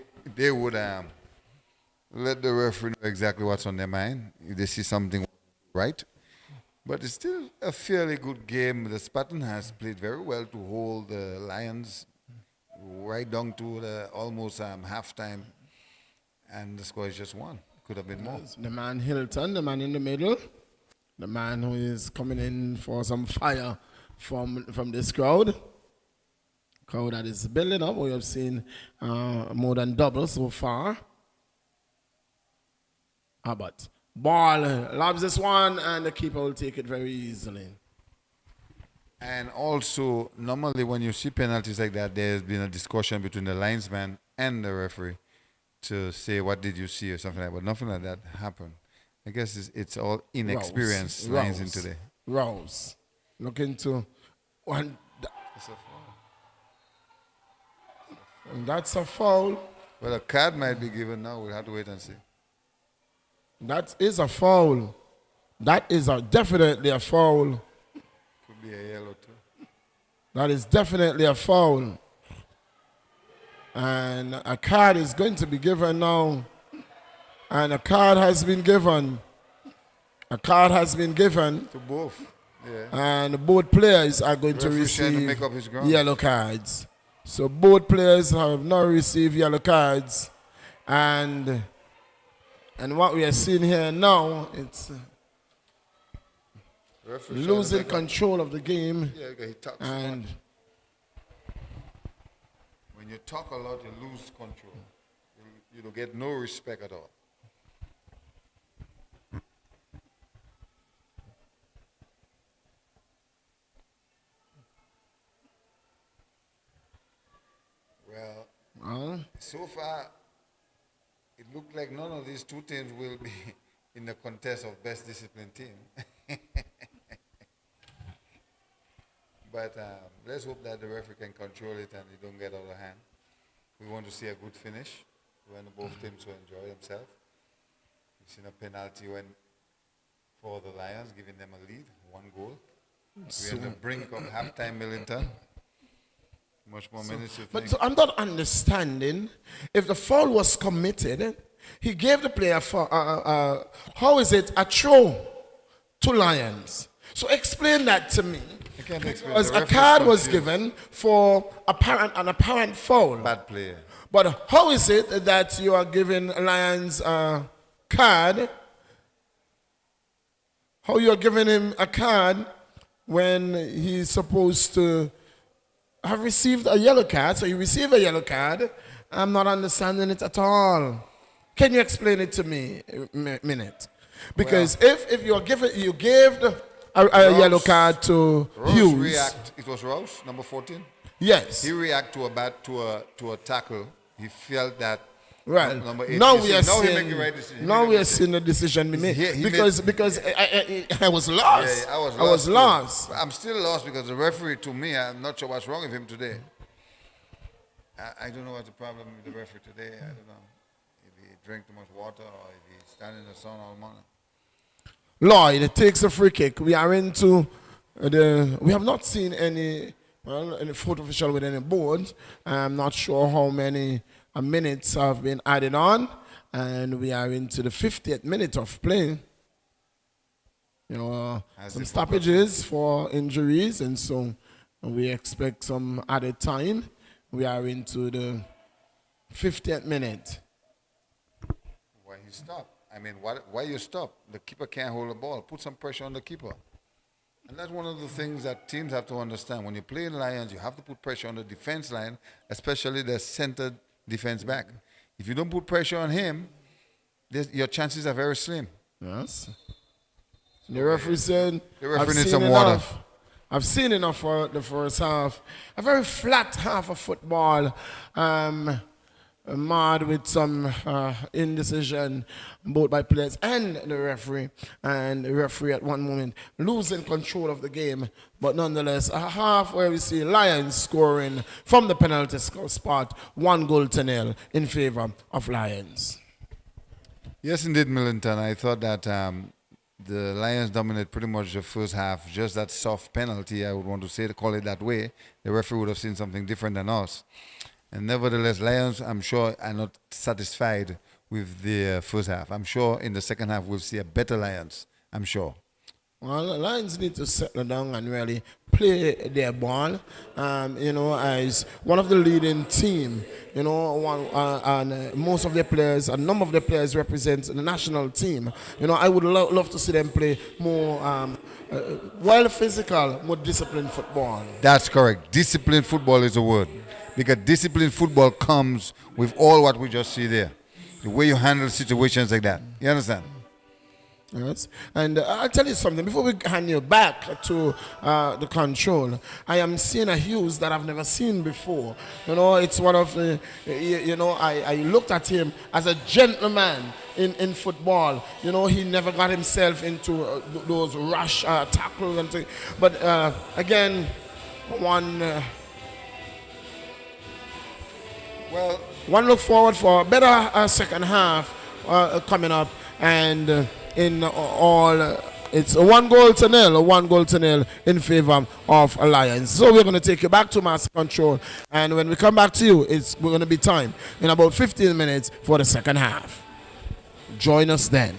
would let the referee know exactly what's on their mind if they see something right. But it's still a fairly good game. The Spartans has played very well to hold the Lions right down to the almost halftime, and the score is just one. Could have been more. The man Hilton, the man in the middle, the man who is coming in for some fire from this crowd. Crowd that is building up. We have seen more than double so far. But ball lobs this one, and the keeper will take it very easily. And also, normally when you see penalties like that, there's been a discussion between the linesman and the referee to say, what did you see or something like that. But nothing like that happened. I guess it's all inexperienced lines in today. Rose. Look into one. That's a foul. Well, a card might be given now. We'll have to wait and see. That is a foul. That is definitely a foul. Could be a yellow too. That is definitely a foul. And a card is going to be given now. And a card has been given. A card has been given. To both. Yeah. And both players are going to receive make up his ground. yellow cards. So both players have now received yellow cards. And what we are seeing here now, it's losing control of the game. Yeah, he talks and much. When you talk a lot, you lose control. You don't get no respect at all. Well, so far, it looked like none of these two teams will be in the contest of best disciplined team. But let's hope that the referee can control it and it don't get out of hand. We want to see a good finish. We want both teams to enjoy themselves. We've seen a penalty for the Lions, giving them a lead, 1 goal. We're on the brink of halftime, Millington. Much more minutes, you think? But so I'm not understanding. If the foul was committed, he gave the player how is it a throw to Lions? So explain that to me. I can't explain. Because a card was given for an apparent foul. Bad player. But how is it that you are giving Lions a card? How you are giving him a card when he's supposed to have received a yellow card? So you receive a yellow card. I'm not understanding it at all. Can you explain it to me a minute? Because if you gave a yellow card to Hughes. It was Rouse, number 14? Yes. He reacted to a tackle. He felt that. Right. Number 8. Now we are seeing the decision we made. Because I was lost. Yeah, I was lost. Lost. I'm still lost because the referee, to me, I'm not sure what's wrong with him today. I don't know what's the problem with the referee today. I don't know. If he drank too much water or if he's standing in the sun all morning. Lloyd takes a free kick. We are into we have not seen any fourth official with any boards. I'm not sure how many minutes have been added on, and we are into the 50th minute of play. Some stoppages for injuries, and so we expect some added time We are into the 50th minute. Why he stop? I mean, why you stop? The keeper can't hold the ball. Put some pressure on the keeper. And that's one of the things that teams have to understand. When you play in Lions, you have to put pressure on the defense line, especially the center defense back. If you don't put pressure on him, your chances are very slim. Yes. The referee said, The referee I've needs seen some water. enough. I've seen enough for the first half. A very flat half of football. Marred with some indecision both by players and the referee. And the referee at one moment losing control of the game. But nonetheless, a half where we see Lions scoring from the penalty spot, 1-0 in favor of Lions. Yes, indeed, Millington. I thought that the Lions dominated pretty much the first half. Just that soft penalty, I would want to say, to call it that way. The referee would have seen something different than us. And nevertheless, Lions, I'm sure, are not satisfied with the first half. I'm sure in the second half we'll see a better Lions. I'm sure. Well, the Lions need to settle down and really play their ball. As one of the leading team, and most of their players, a number of their players represent the national team. I would love to see them play more physical, more disciplined football. That's correct. Disciplined football is a word. Because disciplined football comes with all what we just see there. The way you handle situations like that. You understand? Yes. And I'll tell you something. Before we hand you back to the control, I am seeing a hues that I've never seen before. It's one of the, I looked at him as a gentleman in football. He never got himself into those rush tackles and things. But again, one look forward for a better second half coming up, and in all, it's a 1-0 in favor of Lions. So we're going to take you back to master control, and when we come back to you, we're going to be time in about 15 minutes for the second half. Join us then.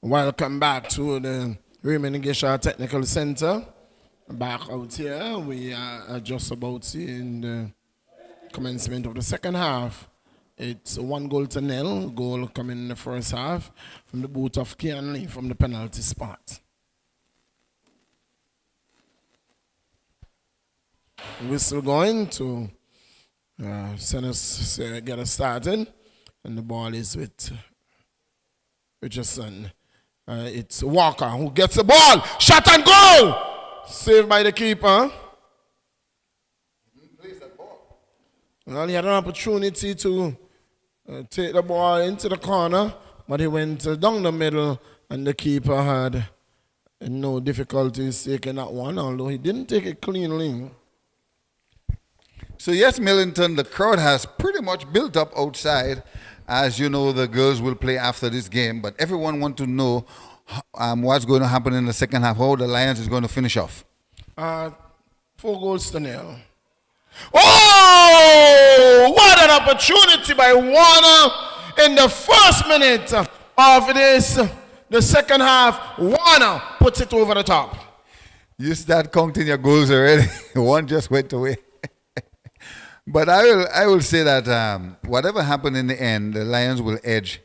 Welcome back to the Raymond Gisha Technical Center. Back out here, we are just about seeing the commencement of the second half. It's 1-0. Goal coming in the first half from the boot of Kian Lee from the penalty spot. Whistle going to send us get us started, and the ball is with Richardson. It's Walker who gets the ball. Shot and goal! Saved by the keeper. Well, he had an opportunity to take the ball into the corner, but he went down the middle, and the keeper had no difficulties taking that one, although he didn't take it cleanly. So yes, Millington, the crowd has pretty much built up outside. As you know, the girls will play after this game, but everyone wants to know what's going to happen in the second half, how the Lions is going to finish off. 4-0. Oh, what an opportunity by Warner in the first minute of this, the second half. Warner puts it over the top. You start counting your goals already. One just went away. But I will say that whatever happened in the end, the Lions will edge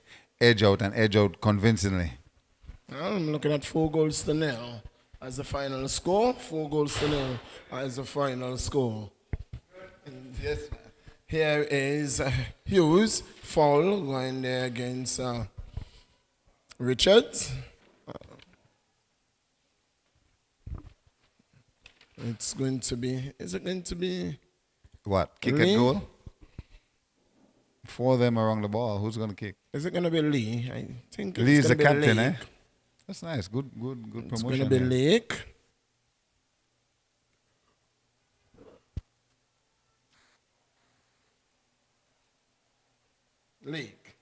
out convincingly. Well, I'm looking at 4-0 as the final score. 4-0 as the final score. Yes. Here is Hughes, foul going there against Richards. It's going to be, is it going to be? What? Kick Lee? and goal? Four of them around the ball. Who's going to kick? Is it going to be Lee? I think it's Lee's going to the be captain, Lake. eh? That's nice. Good promotion. It's going to be Lake. Lake.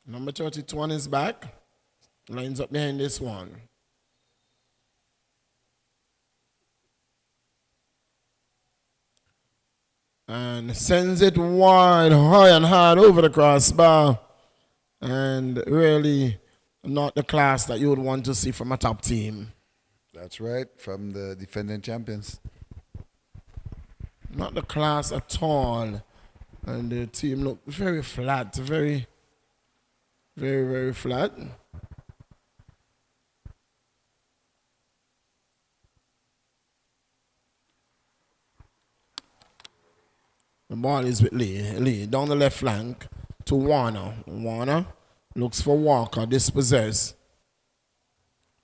Number 32 is back. Lines up behind this one. And sends it wide, high and hard over the crossbar. And really not the class that you would want to see from a top team. That's right, from the defending champions. Not the class at all. And the team looked very flat, very, very, very flat. The ball is with Lee. Lee down the left flank to Warner. Warner looks for Walker, dispossessed.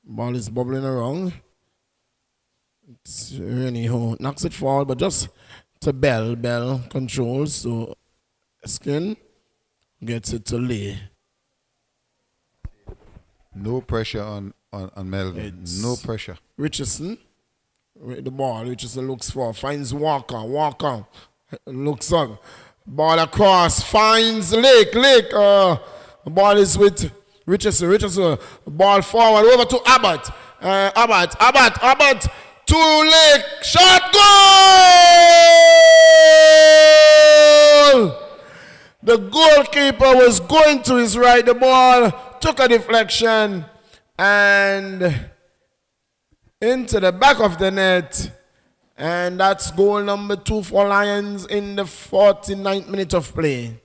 Ball is bubbling around. It's Rennie who knocks it forward, but just to Bell. Bell controls to Skin. Gets it to Lee. No pressure on Melvin. No pressure. Richardson with the ball. Richardson looks for, finds Walker. Walker looks up. Ball across, finds Lake. The ball is with Richardson. Richardson, ball forward over to Abbott. Abbott to Lake. Shot, goal! The goalkeeper was going to his right. The ball took a deflection and into the back of the net. And that's goal number 2 for Lions in the 49th minute of play.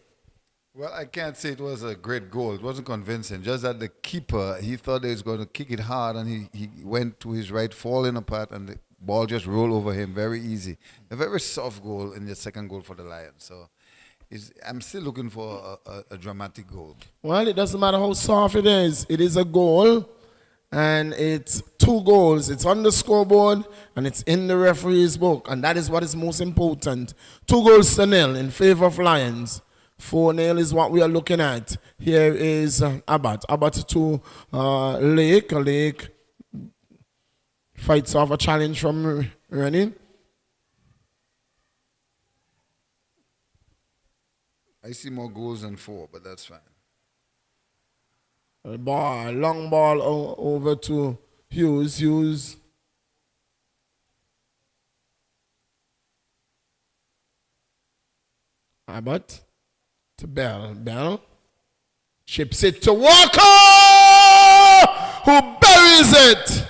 Well, I can't say it was a great goal. It wasn't convincing. Just that the keeper, he thought he was going to kick it hard, and he went to his right, falling apart, and the ball just rolled over him very easy. A very soft goal in the second goal for the Lions. So I'm still looking for a dramatic goal. Well, it doesn't matter how soft it is. It is a goal, and it's 2 goals. It's on the scoreboard, and it's in the referee's book, and that is what is most important. 2-0 in favor of Lions. 4-0 is what we are looking at. Here is Abbott. Abbott to Lake. Lake fights off a challenge from Rennie. I see more goals than 4, but that's fine. Long ball over to Hughes. Abbott to Bell. Bell chips it to Walker! is it?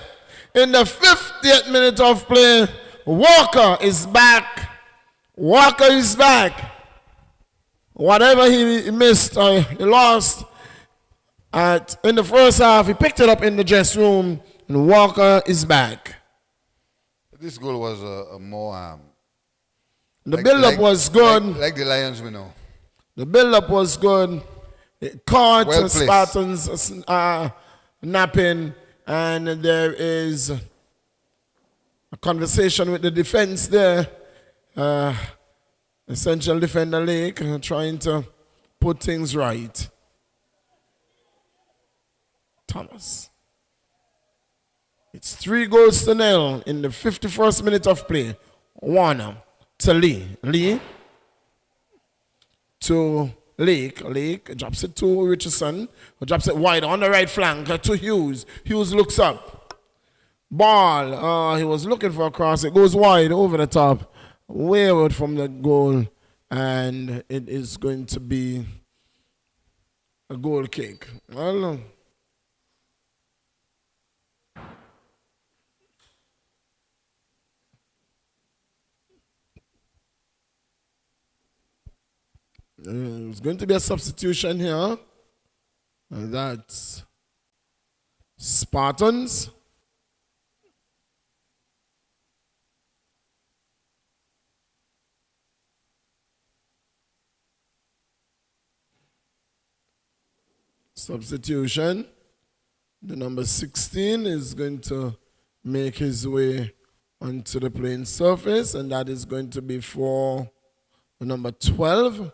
In the 50th minute of play, Walker is back. Walker is back. Whatever he missed or he lost in the first half, he picked it up in the dressing room, and Walker is back. This goal was a more... the build-up was good. Like the Lions we know. The build-up was good. It caught Well Spartans napping, and there is a conversation with the defense there. Essential defender Lake trying to put things right. Thomas. It's 3-0 in the 51st minute of play. Warner to Lee. Lee to Lake. Lake drops it to Richardson, who drops it wide on the right flank to Hughes. Hughes looks up. Ball. He was looking for a cross. It goes wide over the top, wayward from the goal, and it is going to be a goal kick. Well, there's going to be a substitution here. And that's Spartans. Substitution. The number 16 is going to make his way onto the playing surface, and that is going to be for the number 12.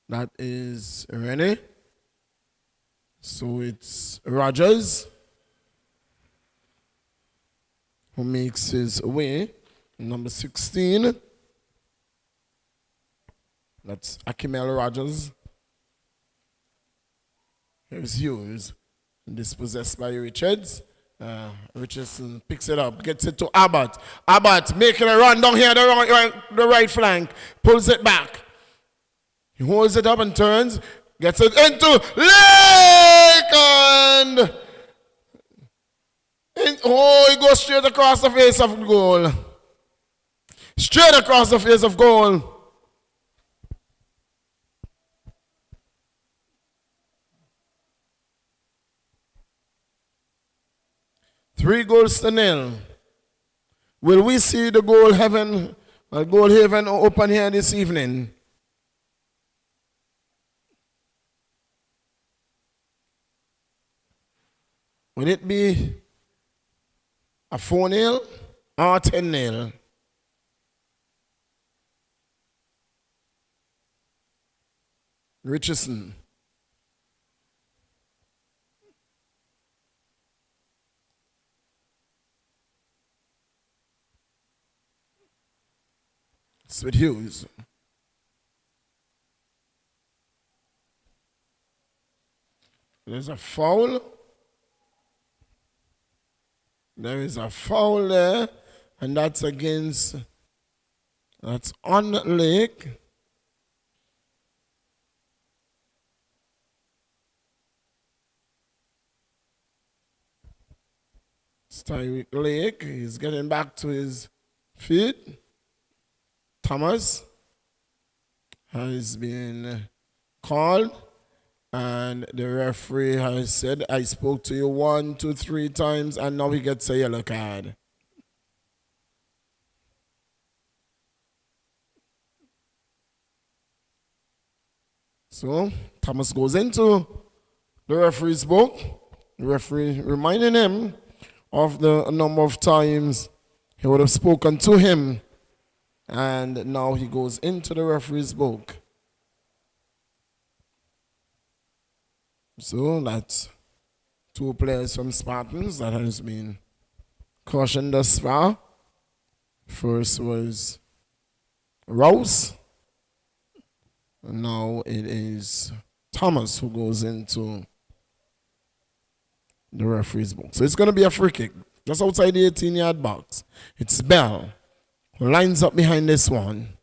That is Rennie. So it's Rogers who makes his way. Number 16. That's Akimel Rogers. Here's Hughes. Dispossessed by Richards. Richardson picks it up, gets it to Abbott. Abbott making a run down here, the right flank. Pulls it back. He holds it up and turns, gets it into Lake, and he goes straight across the face of goal. Straight across the face of goal. Three goals to nil. Will we see the goal haven open here this evening? Will it be a 4-0 or 10-0? Richardson. It's with Hughes. There's a foul. There is a foul there, and that's on Lake. It's Tyreek Lake. He's getting back to his feet. Thomas has been called, and the referee has said, I spoke to you 1, 2, 3 times, and now he gets a yellow card. So Thomas goes into the referee's book. The referee reminding him of the number of times he would have spoken to him. And now he goes into the referee's book. So that's 2 players from Spartans that has been cautioned thus far. First was Rouse. And now it is Thomas who goes into the referee's book. So it's going to be a free kick just outside the 18-yard box. It's Bell who lines up behind this one.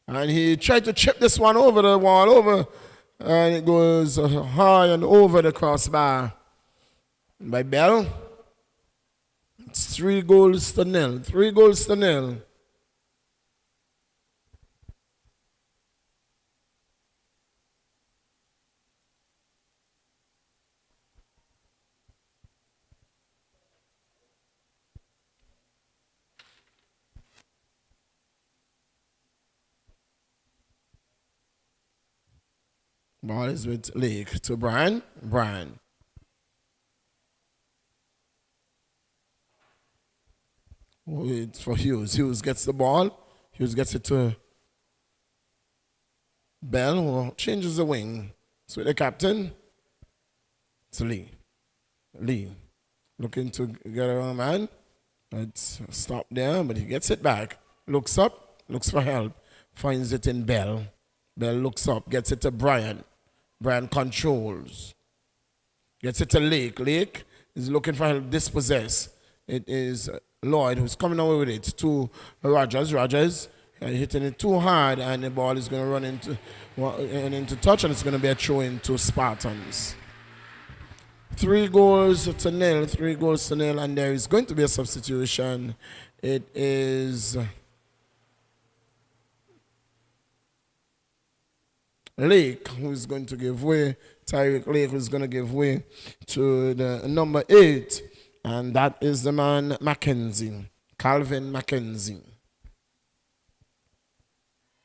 And he tried to chip this one over the wall, and it goes high and over the crossbar by Bell. It's 3-0. 3-0. Ball is with Lake to Brian. Brian. Wait for Hughes. Hughes gets the ball. Hughes gets it to Bell, who changes the wing. So the captain. It's Lee. Lee. Looking to get around man. It's stopped there, but he gets it back. Looks up. Looks for help. Finds it in Bell. Bell looks up. Gets it to Brian. Brian controls. Gets it to Lake. Lake is looking for help. Dispossess. It is Lloyd who's coming away with it to Rogers. Rogers hitting it too hard, and the ball is going to run into touch, and it's going to be a throw into Spartans. 3-0. 3-0, and there is going to be a substitution. It is Lake who's going to give way. Tyreek Lake who's going to give way to the number 8. And that is the man Mackenzie. Calvin Mackenzie.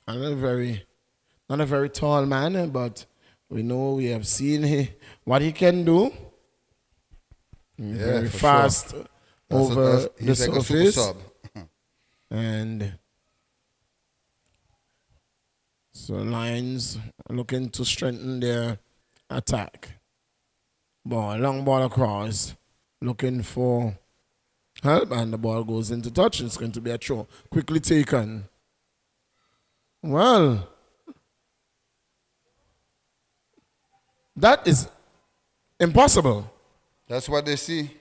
Not a very tall man, but we have seen what he can do. Very fast sure. over the He's like a super surface. sub. And so Lions looking to strengthen their attack. Long ball across. Looking for help, and the ball goes into touch. It's going to be a throw. Quickly taken. Well, that is impossible. That's what they see.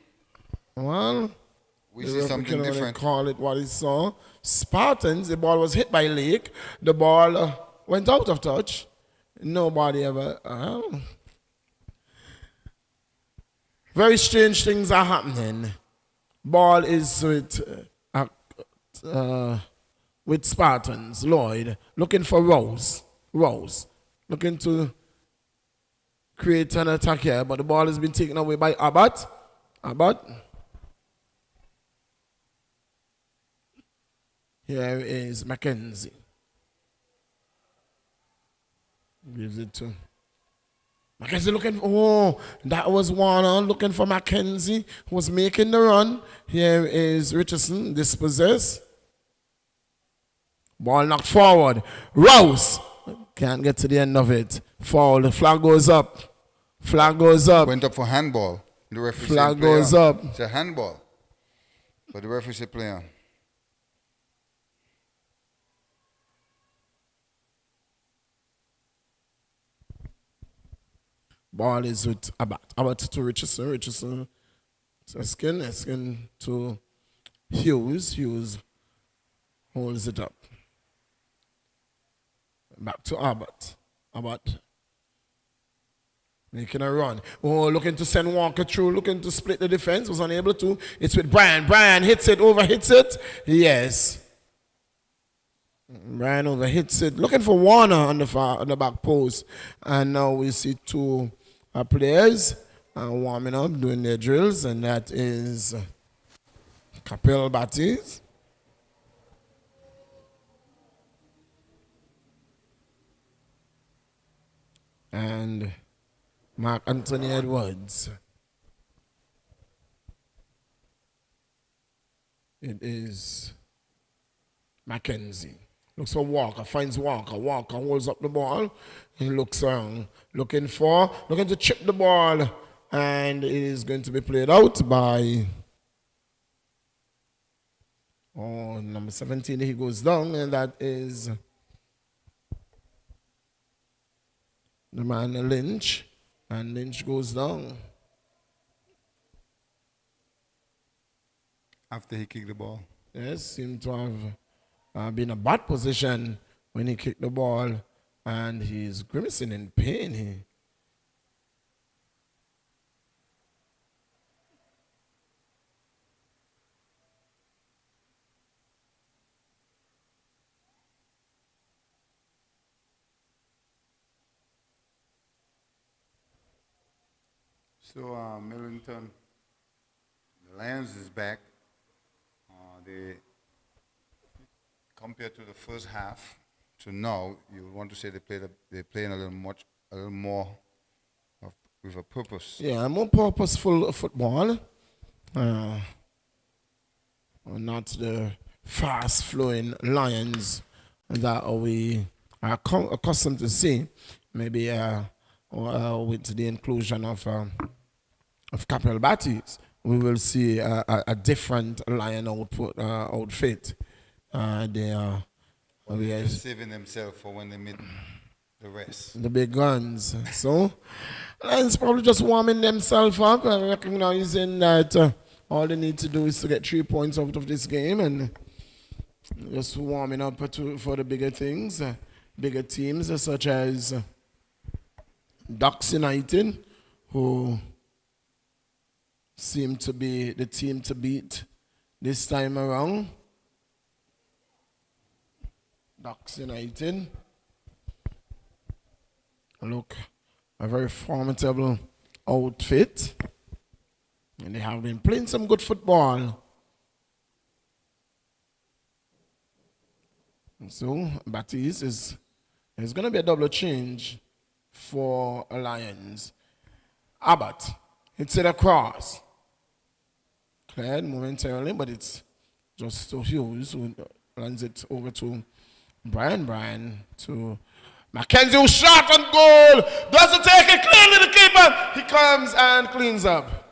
Well, We see something different. Call it what he saw. Spartans, the ball was hit by Lake. The ball went out of touch. Nobody ever... very strange things are happening. Ball is with Spartans. Lloyd looking for Rose. Looking to create an attack here, but the ball has been taken away by Abbott. Here is Mackenzie. Gives it to Mackenzie looking that was Warner looking for Mackenzie, who was making the run. Here is Richardson, dispossessed. Ball knocked forward. Rouse can't get to the end of it. Foul. The flag goes up. Went up for handball. The referee Flag said play goes on. up. It's a handball. But the referee said play on. Ball is with Abbott to Richardson. Richardson to Eskin to Hughes. Hughes holds it up. Back to Abbott. Making a run. Looking to send Walker through, looking to split the defense. Was unable to. It's with Brian. Brian hits it. Yes. Brian overhits it. Looking for Warner on the back post. And now we see two players warming up, doing their drills, and that is Capel Batties and Mark Anthony Edwards. It is Mackenzie. Looks for Walker, finds Walker. Walker holds up the ball. He looks around, looking to chip the ball, and it is going to be played out by number 17. He goes down, and that is the man Lynch, and Lynch goes down. After he kicked the ball. Yes, seemed to have been a bad position when he kicked the ball, and he's grimacing in pain. So, Millington, the Lions is back. They compared to the first half to now, you want to say they're playing a little more with a purpose. Yeah, more purposeful football. Not the fast-flowing Lions that we are accustomed to see. Maybe with the inclusion of Capital Batties, we will see a different Lion outfit. They are saving themselves for when they meet the rest. The big guns. So, Lions probably just warming themselves up and recognizing that all they need to do is to get 3 points out of this game and just warming up for the bigger things, bigger teams such as Ducks United, who seem to be the team to beat this time around. Ducks United. Look, a very formidable outfit. And they have been playing some good football. And so, Batiste is going to be a double change for Lions. Abbott hits it across. Cleared momentarily, but it's just to Hughes who runs it over to Brian to Mackenzie, who shot on goal. Doesn't take it cleanly, the keeper. He comes and cleans up.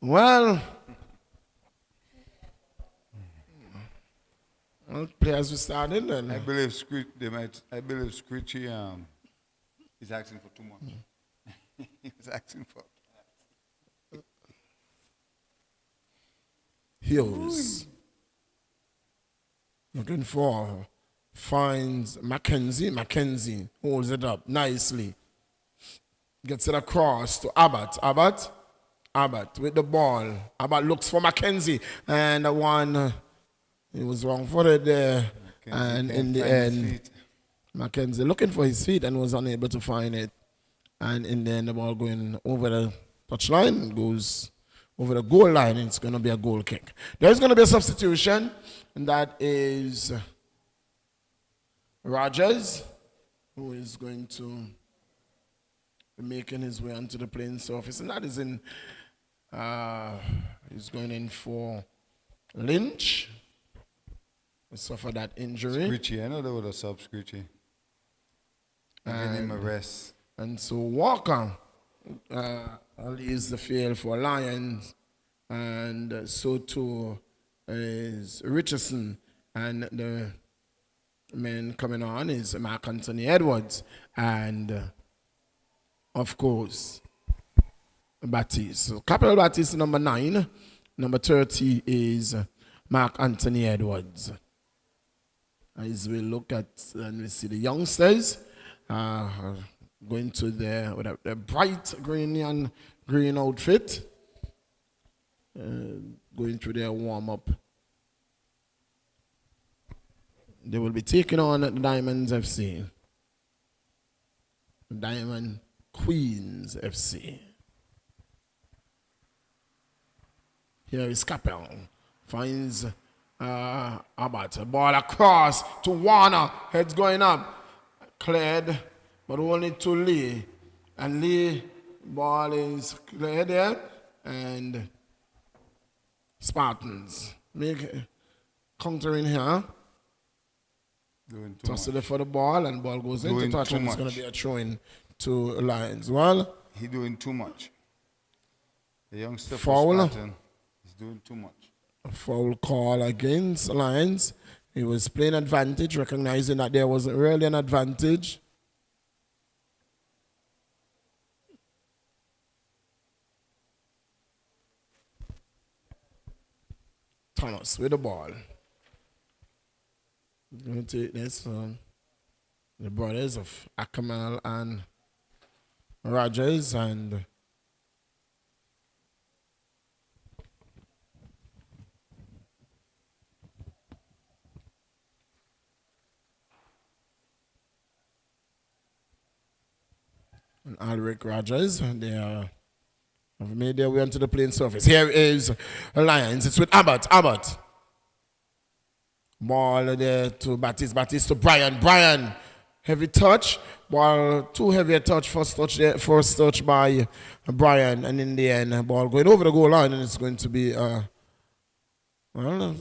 Well, players will start in then. I believe Screechy is asking for too much. He's asking for. Hughes. Looking for, finds Mackenzie. Mackenzie holds it up nicely. Gets it across to Abbott. Abbott with the ball. Abbott looks for Mackenzie. And the one, he was wrong-footed there. And in the end, Mackenzie looking for his feet and was unable to find it. And in the end, the ball going over the touchline, goes over the goal line, and it's going to be a goal kick. There's going to be a substitution, and that is Rogers, who is going to be making his way onto the playing surface, and that is he's going in for Lynch, who suffered that injury. Screechy, I know they would have subbed Screechy. Giving him a rest. And so Walker leaves the field for Lions, and so too is Richardson, and the man coming on is Mark Anthony Edwards, and of course Batiste. So Capital Batiste number 9, number 30 is Mark Anthony Edwards. As we look at and we see the youngsters going to the bright green outfit, going through their warm-up. They will be taking on the Diamonds FC. Diamond Queens FC. Here is Capel. Finds Abbott. A ball across to Warner. Heads going up. Cleared, but only to Lee. And Lee, ball is cleared there. And Spartans countering here. Toss it for the ball, and ball goes into touch, and it's going to be a throw-in to Lions. Well, he's doing too much. The youngster foul. Spartan is doing too much. A foul call against Lions. He was playing advantage, recognizing that there wasn't really an advantage. Thomas with the ball. Going to take this from the brothers of Akamal and Rogers and Alric Rogers. They have made their way onto the playing surface. Here is Lions. It's with Abbott. Abbott. Ball there to Baptiste. Baptiste to Brian. Brian. Heavy touch. Ball too heavy a touch. First touch there. First touch by Brian. And in the end, ball going over the goal line. And it's going to be, well,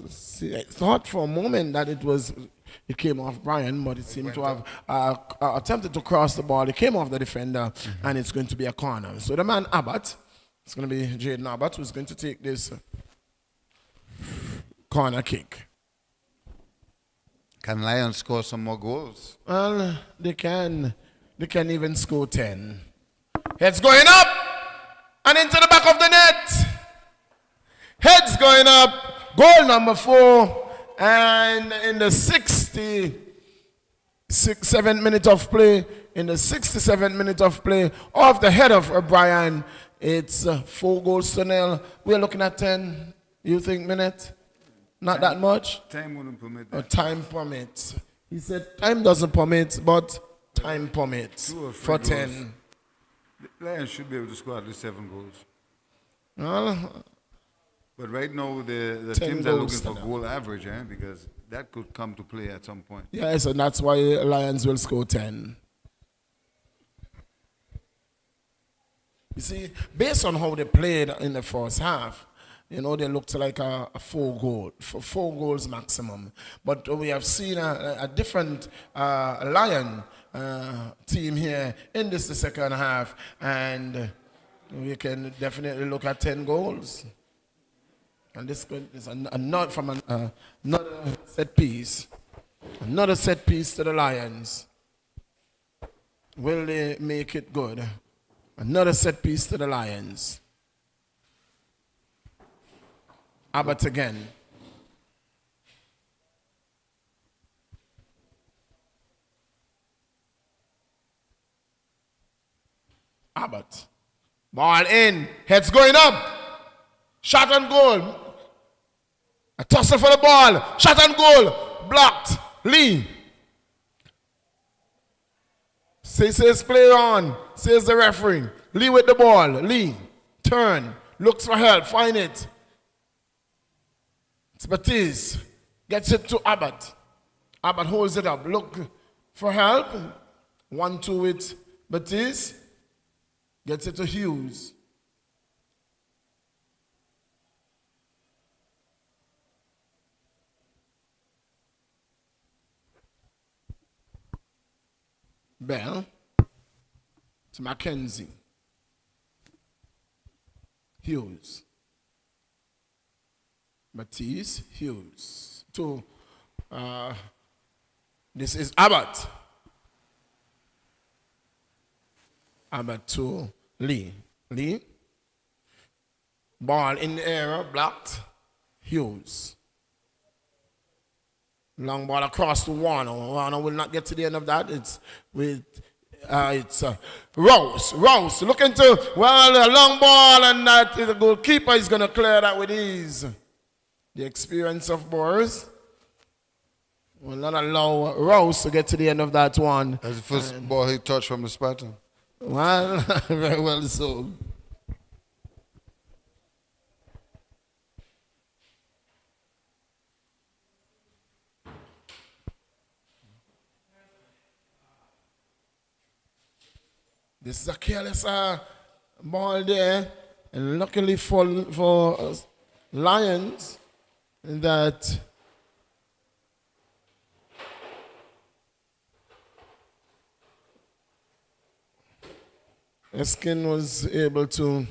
see, it's not for a moment that it came off Brian, but it seemed to have attempted to cross the ball. It came off the defender, and it's going to be a corner. So the man Abbott, it's going to be Jaden Abbott, who's going to take this corner kick. Can Lions score some more goals? Well, they can. They can even score 10. Heads going up, and into the back of the net. Heads going up. Goal number 4. And in the 67th minute of play, off the head of Brian, it's 4-0. We're looking at 10, you think, minute? Not that much? Time wouldn't permit that. Time permits. He said time doesn't permit, but time permits for 10. The Lions should be able to score at least 7 goals. Well, but right now, the teams are looking for goal average, because that could come to play at some point. yes, and that's why Lions will score 10. You see, based on how they played in the first half, they looked like a 4 goals maximum. But we have seen a different Lion team here in the second half, and we can definitely look at 10 goals. And this is another from another set piece. Another set piece to the Lions. Will they make it good? Another set piece to the Lions. Abbott again. Abbott. Ball in. Heads going up. Shot on goal. A tussle for the ball. Shot on goal. Blocked. Lee. Says play on. Says the referee. Lee with the ball. Lee. Turn. Looks for help. Find it. It's Baptiste. Gets it to Abbott. Abbott holds it up. Look for help. 1-2 with Baptiste. Gets it to Hughes. Bell to Mackenzie. Hughes. Baptiste. Hughes. To this is Abbott. Abbott to Lee. Lee. Ball in the air, blocked. Hughes. Long ball across to Warner. Warner will not get to the end of that. It's with Rose. Rose looking to, well, a long ball, and that the goalkeeper is going to clear that with ease. The experience of Boris will not allow Rose to get to the end of that one. That's the first ball he touched from the Spartan. Well, very well so. This is a careless ball there, and luckily for Lions that Eskin was able to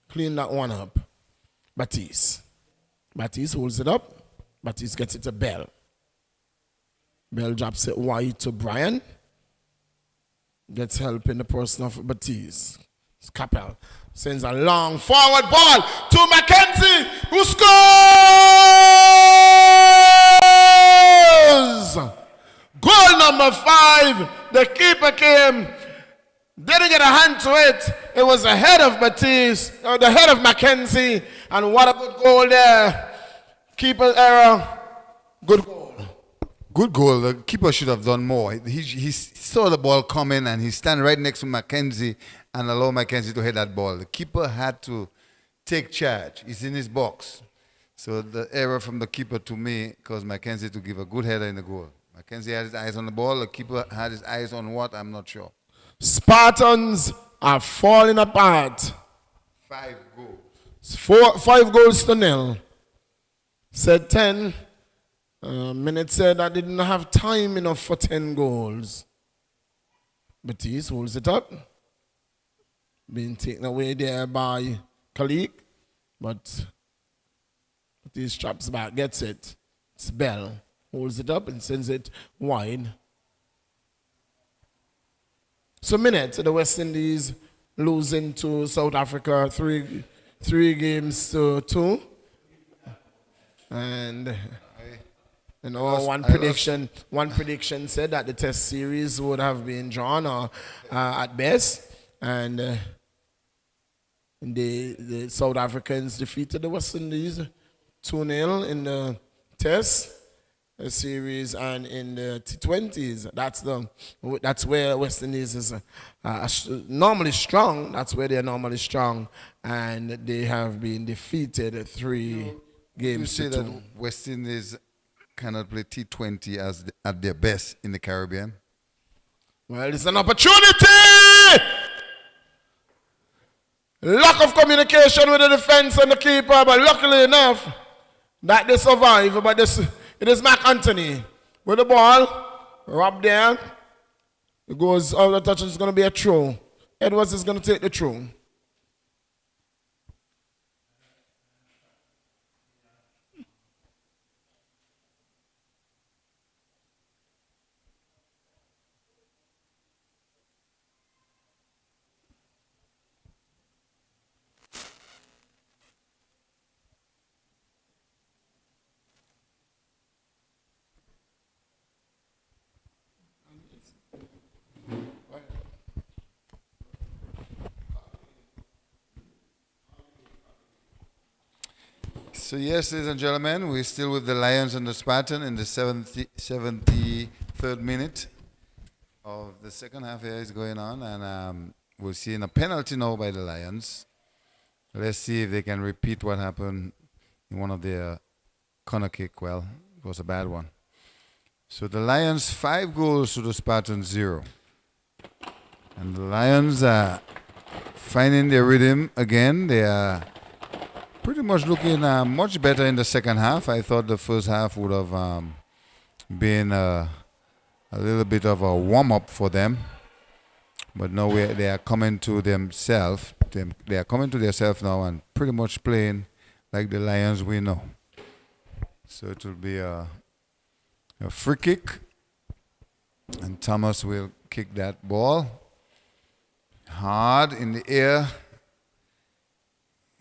clean that one up. Baptiste holds it up. Baptiste gets it to Bell. Bell drops it wide to Brian. Gets help in the person of Baptiste. Capel sends a long forward ball to Mackenzie, who scores! Goal number 5. The keeper came, didn't get a hand to it. It was the head of Baptiste, or the head of Mackenzie, and what a good goal there. Keeper error, good goal. Good goal. The keeper should have done more. He saw the ball coming and he stand right next to Mackenzie and allow Mackenzie to hit that ball. The keeper had to take charge. He's in his box. So the error from the keeper to me caused Mackenzie to give a good header in the goal. Mackenzie had his eyes on the ball. The keeper had his eyes on what? I'm not sure. Spartans are falling apart. 5 goals. 5 goals to nil. Said 10. Minute said I didn't have time enough for 10 goals. Baptiste holds it up. Being taken away there by Kalik. But Baptiste traps back, gets it. It's Bell. Holds it up and sends it wide. So minute, the West Indies losing to South Africa 3 games to 2. And one prediction said that the test series would have been drawn at best, and the South Africans defeated the West Indies 2-0 in the test series and in the T20s. That's where West Indies is normally strong. That's where they're normally strong, and they have been defeated 3 games to 2. That West Indies cannot play T20 at their best in the Caribbean? Well, it's an opportunity! Lack of communication with the defense and the keeper, but luckily enough that they survive. But it is Mac Anthony with the ball. Rob there. It goes out the touch and it's going to be a throw. Edwards is going to take the throw. So yes, ladies and gentlemen, we're still with the Lions and the Spartan in the 73rd minute of the second half here is going on, and we're seeing a penalty now by the Lions. Let's see if they can repeat what happened in one of their corner kick. Well, it was a bad one. So the Lions 5 goals to the Spartans 0. And the Lions are finding their rhythm again. They are pretty much looking much better in the second half. I thought the first half would have been a little bit of a warm-up for them. But now they are coming to themselves. They are coming to themselves now and pretty much playing like the Lions we know. So it will be a free kick. And Thomas will kick that ball hard in the air.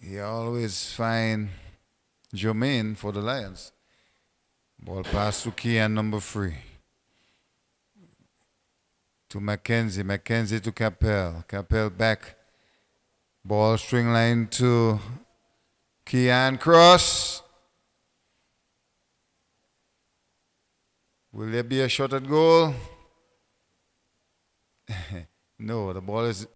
He always find Jermaine for the Lions. Ball pass to Kian, number 3. To Mackenzie. Mackenzie to Capel. Capel back. Ball string line to Kian. Cross. Will there be a shot at goal? No, the ball is...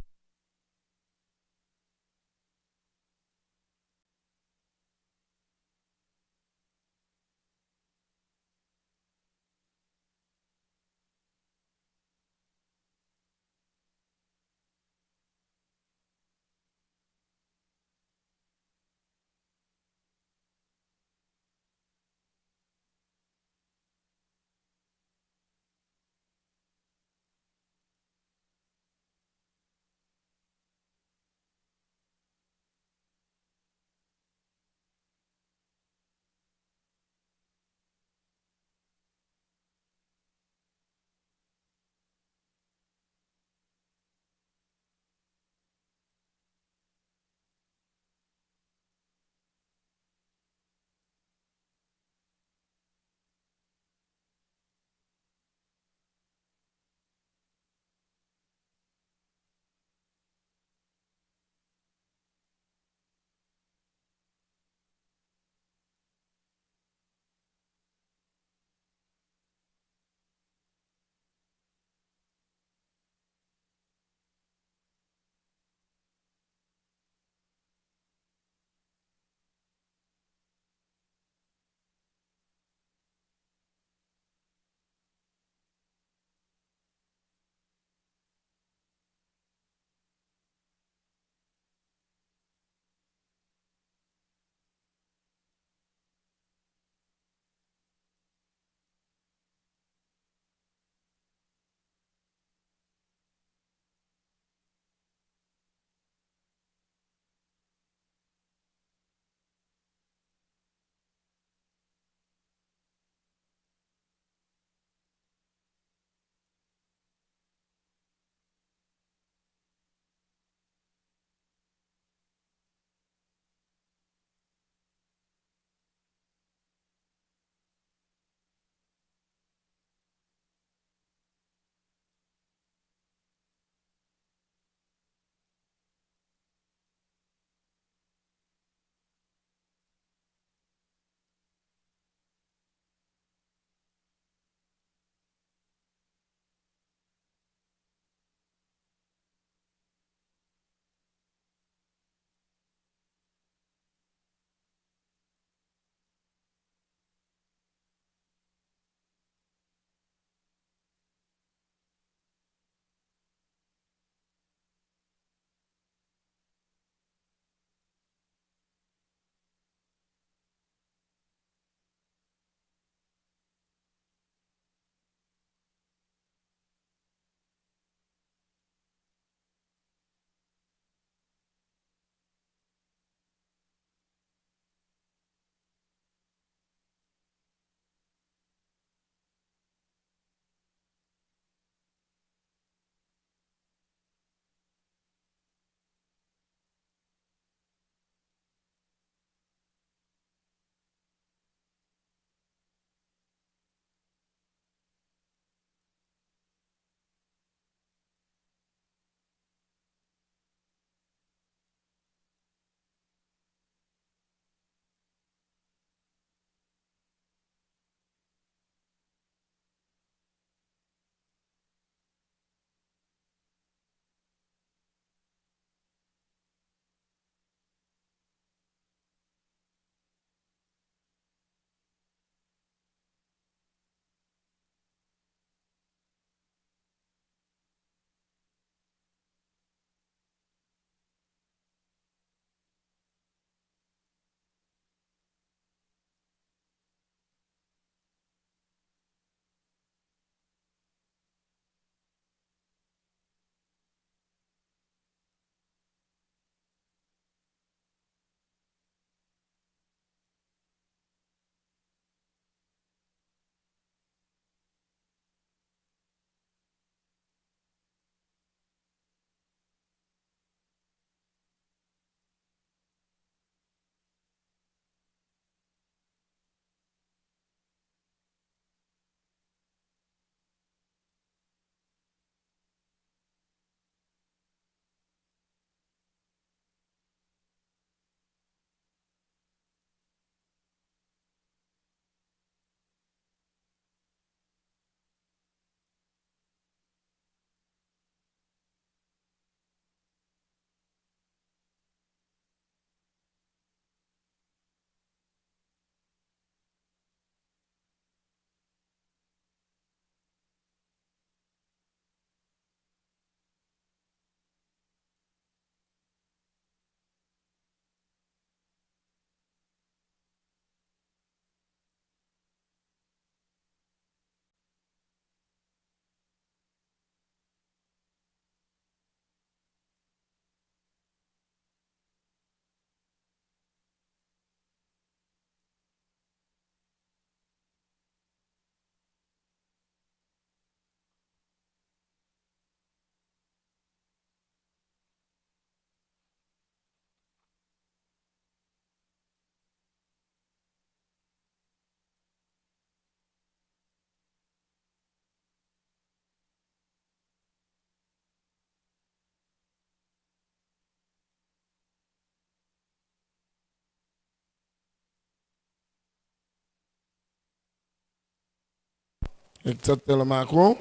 Hector Telemaco.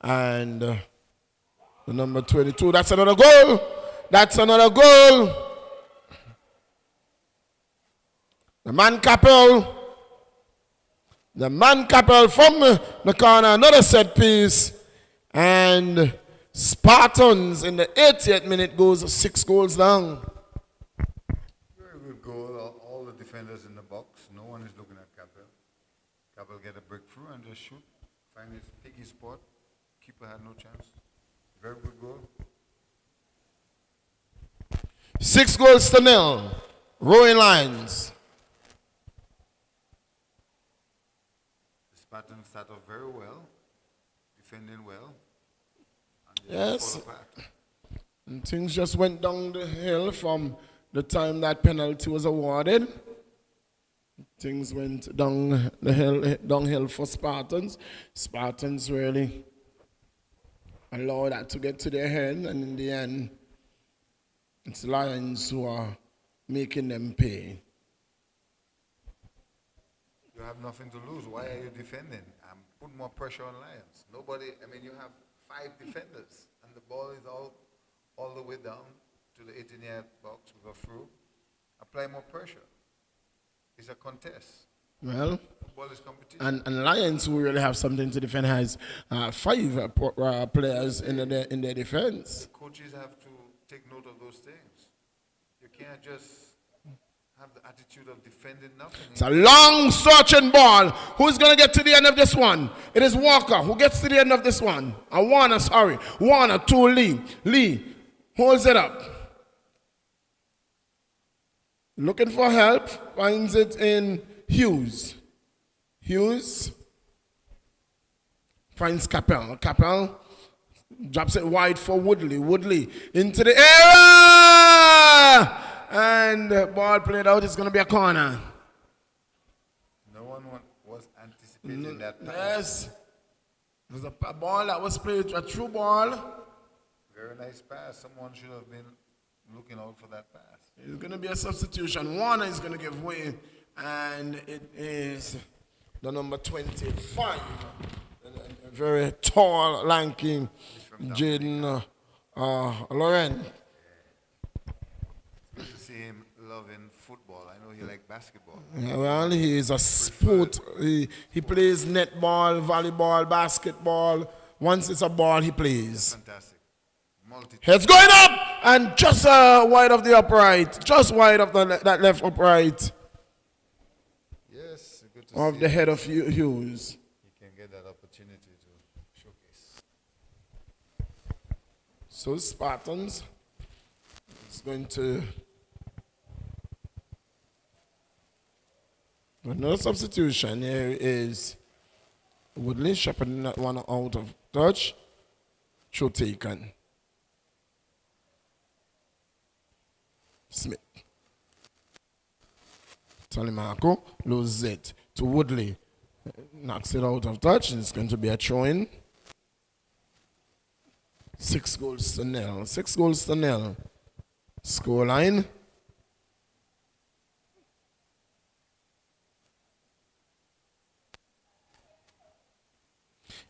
And the number 22. That's another goal. That's another goal. The man Capel. The man Capel from the corner. Another set piece. And Spartans in the 80th minute goes 6 goals down. Very good goal. All the defenders in the box. No one is looking at Capel. Capel get a breakthrough and just shoot. Find his picky spot. Keeper had no chance. Very good goal. 6 goals to nil. Rowing lines. The Spartans start off very well. Defending well. Yes. And things just went down the hill from the time that penalty was awarded. Things went downhill for Spartans. Spartans really allowed that to get to their head, and in the end, it's Lions who are making them pay. You have nothing to lose. Why are you defending? Put more pressure on Lions. Nobody, you have 5 defenders, and the ball is all the way down to the 18-yard box with a through. Apply more pressure. It's a contest. Well, football is competition. And Lions, who really have something to defend, has 5 players in their defense. The coaches have to take note of those things. You can't just have the attitude of defending nothing. It's a long searching ball. Who's going to get to the end of this one? It is Walker who gets to the end of this one. Warner to Lee. Lee holds it up. Looking for help. Finds it in Hughes. Hughes finds Capel. Capel drops it wide for Woodley. Woodley into the area! And the ball played out. It's going to be a corner. No one was anticipating that pass. Yes. It was a ball that was played, a true ball. Very nice pass. Someone should have been looking out for that pass. It's going to be a substitution. Warner is going to give way. And it is the number 25. A very tall, lanky Jaden Lauren. Good to see him loving football. I know he likes basketball. Yeah, well, he is a sport. He plays netball, volleyball, basketball. Once it's a ball, he plays. Fantastic. Heads going up! And just wide of the upright. Just wide of that left upright. Yes, good to Of see the him. head of Hughes. He can get that opportunity to showcase. So Spartans is going to another substitution. Here is Woodley shepherding that one out of touch. Show taken. Smith. Telemaco loses it to Woodley. Knocks it out of touch, and it's going to be a throw-in. 6 goals to nil. 6 goals to nil. Scoreline.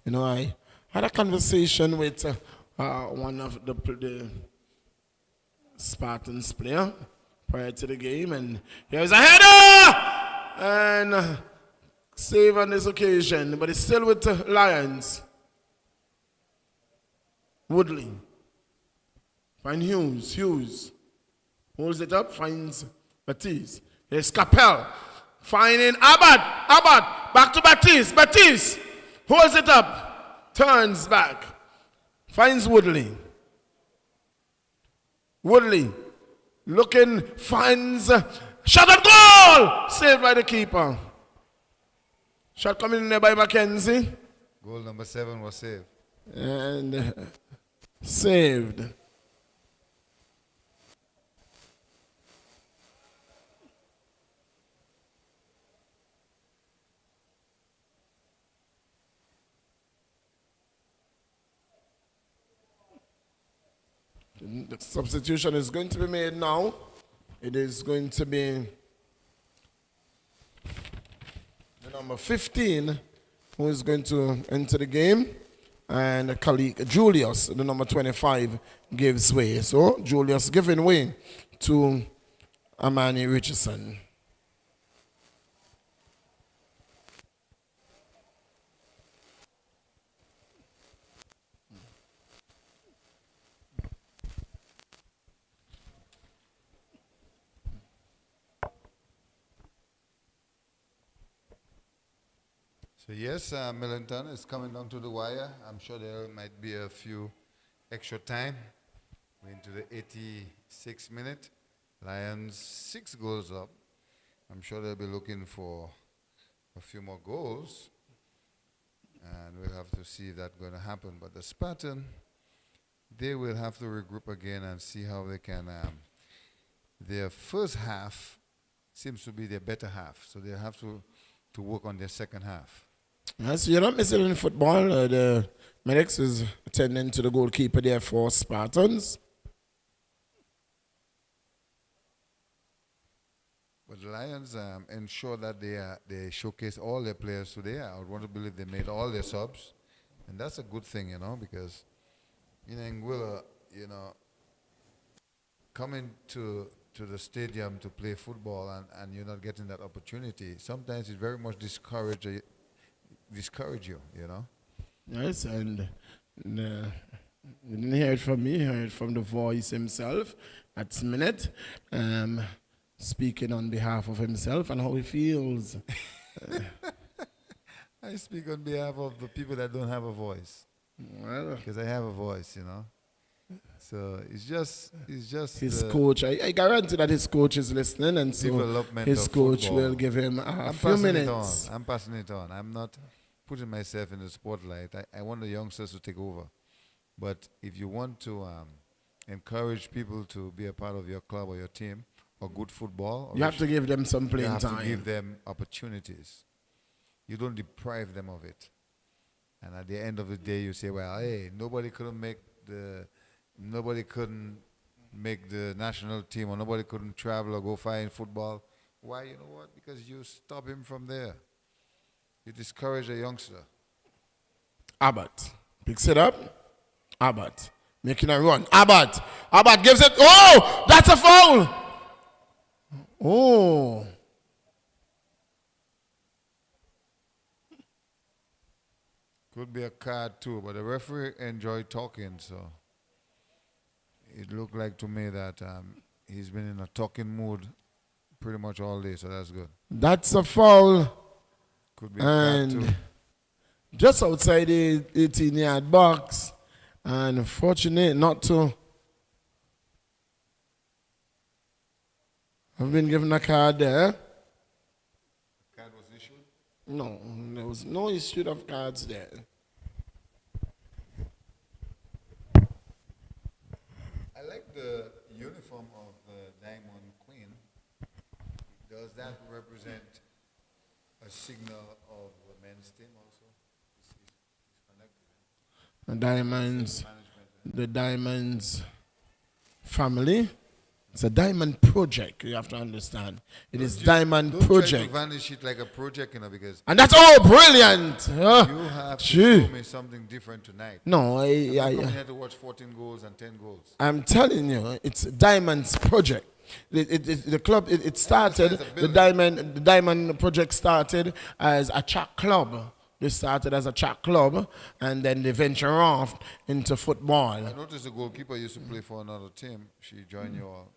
You know, I had a conversation with one of the Spartans player prior to the game, and here's a header! And save on this occasion, but it's still with the Lions. Woodley. Find Hughes. Hughes holds it up, finds Baptiste. Here's Capel. Finding Abad. Abad. Back to Baptiste. Baptiste holds it up. Turns back. Finds Woodley. Woodley looking, finds shot at goal! Saved by the keeper. Shot coming in there by Mackenzie. Goal number 7 was saved. And saved. The substitution is going to be made now. It is going to be the number 15, who is going to enter the game. And a colleague, Julius, the number 25, gives way. So Julius giving way to Amani Richardson. So yes, Millington is coming down to the wire. I'm sure there might be a few extra time. We're into the 86th minute. Lions 6 goals up. I'm sure they'll be looking for a few more goals. And we'll have to see if that's going to happen. But the Spartans, they will have to regroup again and see how they can. Their first half seems to be their better half. So they'll have to work on their second half. Yes, you're not missing in football. The medics is attending to the goalkeeper there for Spartans. But the Lions ensure that they showcase all their players today. I would want to believe they made all their subs. And that's a good thing, because in Anguilla, coming to the stadium to play football and you're not getting that opportunity, sometimes it very much discourage you, Yes, and you didn't hear it from me, you heard it from the voice himself. That's Minute, speaking on behalf of himself and how he feels. I speak on behalf of the people that don't have a voice. Well, because I have a voice, So it's just his coach. I guarantee that his coach is listening, and so his coach football. will give him a few minutes. I'm passing it on. I'm not putting myself in the spotlight. I want the youngsters to take over. But if you want to encourage people to be a part of your club or your team or good football, you have to give them some playing time. You have to give them opportunities. You don't deprive them of it. And at the end of the day, you say, well, hey, nobody couldn't make the national team, or nobody couldn't travel or go far in football. Why? You know what? Because you stop him from there. You discourage a youngster. Abbott picks it up. Abbott making a run. Abbott gives it. Oh, that's a foul. Oh. Could be a card too, but the referee enjoyed talking, so it looked like to me that he's been in a talking mood pretty much all day, so that's good. That's a foul. Could be a card too. Just outside the 18-yard box, and fortunate not to have been given a card there. Card was issued? No, there was no issue of cards there. I like the uniform of the Diamond Queen. Does that represent a signal of the men's team also? It's connected. The Diamonds family. It's a diamond project, you have to understand. It is diamond project. Don't try to vanish it like a project, because... And that's brilliant. You have to show me something different tonight. No, I'm here to watch 14 goals and 10 goals. I'm telling you, it's Diamond's project. The club, it started, the Diamond project started as a track club. They started as a track club, and then they venture off into football. I noticed the goalkeeper used to play for another team. She joined you all.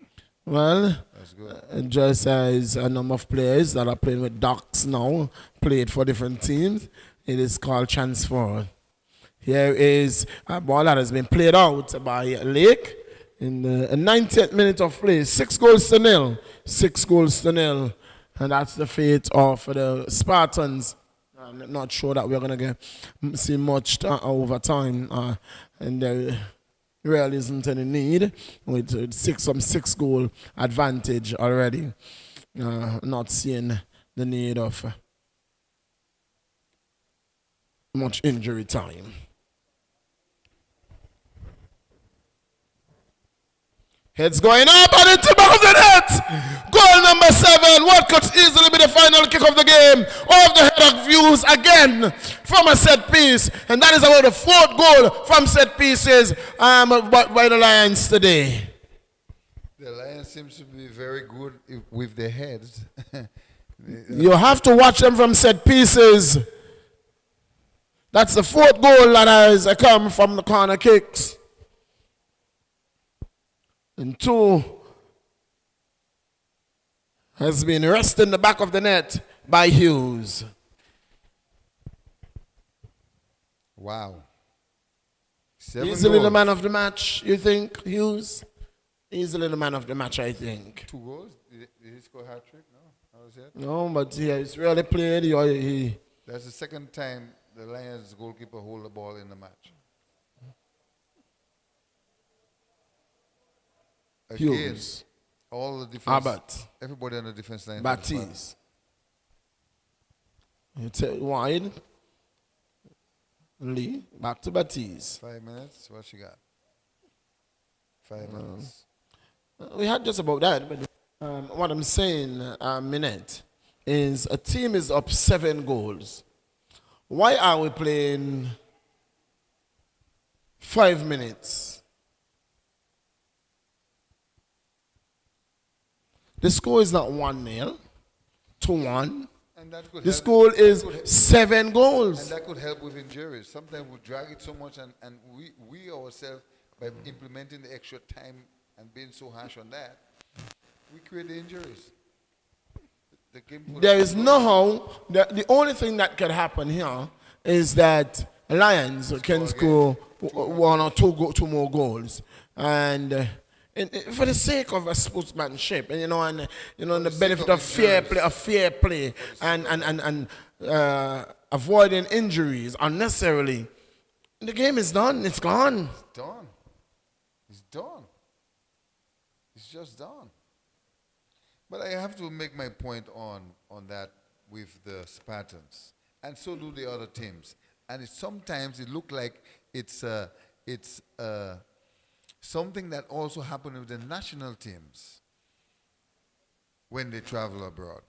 Well, that's good. Just as a number of players that are playing with Ducks now played for different teams, it is called transfer. Here is a ball that has been played out by Lake in the 90th minute of play. 6 goals to nil. 6 goals to nil. And that's the fate of the Spartans. I'm not sure that we're going to see much over time. And there really isn't any need with some 6 goal advantage already. Not seeing the need of much injury time. Heads going up and into bounds in it. Goal number 7. What could easily be the final kick of the game. Off the head of view Hughes again from a set piece. And that is about the 4th goal from set pieces by the Lions today. The Lions seems to be very good with their heads. You have to watch them from set pieces. That's the 4th goal that has come from the corner kicks. And 2 has been rested in the back of the net by Hughes. Wow. 7 Easily goals. the man of the match, you think, Hughes? Easily the man of the match, I think. 2 goals? Did he score a hat trick? No. How was that? No, but he's really played. That's the second time the Lions goalkeeper hold the ball in the match. Again, Hughes. all the defense. Abbott. Everybody on the defense line. Baptiste. It's wide. Lee, back to Baptiste. 5 minutes. What you got? 5 minutes. We had just about that, but what I'm saying, Minette, is a team is up 7 goals. Why are we playing 5 minutes? The score is not 1-0, 2-1. And that could The help- score is that could- 7 And goals. that could help with injuries. Sometimes we drag it so much, and we ourselves, by implementing the extra time and being so harsh on that, we create the injuries. The game could- There is no how. The only thing that can happen here is that Lions can score 1 or 2 more goals, and for the sake of a sportsmanship, and and the benefit of fair play, and avoiding injuries unnecessarily. The game is done. It's gone. It's done. It's done. It's just done. But I have to make my point on that with the Spartans, and so do the other teams. And sometimes it looks like it's something that also happens with the national teams when they travel abroad.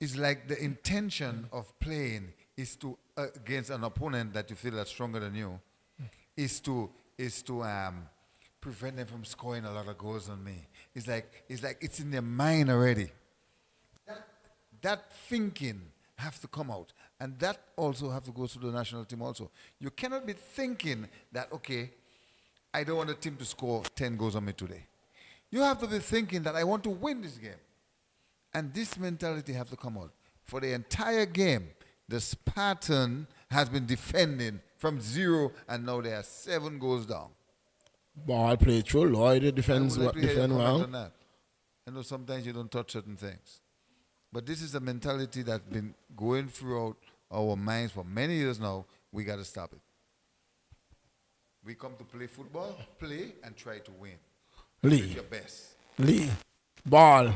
It's like the intention of playing is to against an opponent that you feel that's stronger than you, is to prevent them from scoring a lot of goals on me. It's like it's in their mind already. That thinking have to come out, and that also have to go through the national team also. You cannot be thinking that, okay, I don't want the team to score 10 goals on me today. You have to be thinking that I want to win this game. And this mentality have to come out. For the entire game, the Spartan has been defending from 0, and now they are 7 goals down. Ball play through. Lloyd defends I would like to hear your defend comment well. on that. I know sometimes you don't touch certain things. But this is a mentality that's been going throughout our minds for many years now. We got to stop it. We come to play football, play, and try to win. Lee. Do your best. Lee. Ball.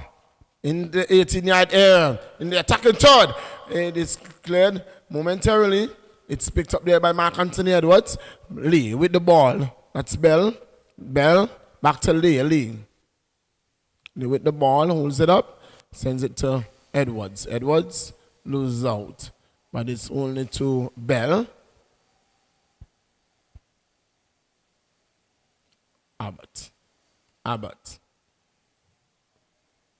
In the 18-yard area. In the attacking third. It is cleared momentarily. It's picked up there by Mark Anthony Edwards. Lee with the ball. That's Bell. Bell. Back to Lee. Lee with the ball. Holds it up. Sends it to Edwards. Edwards loses out. But it's only to Bell. Abbott.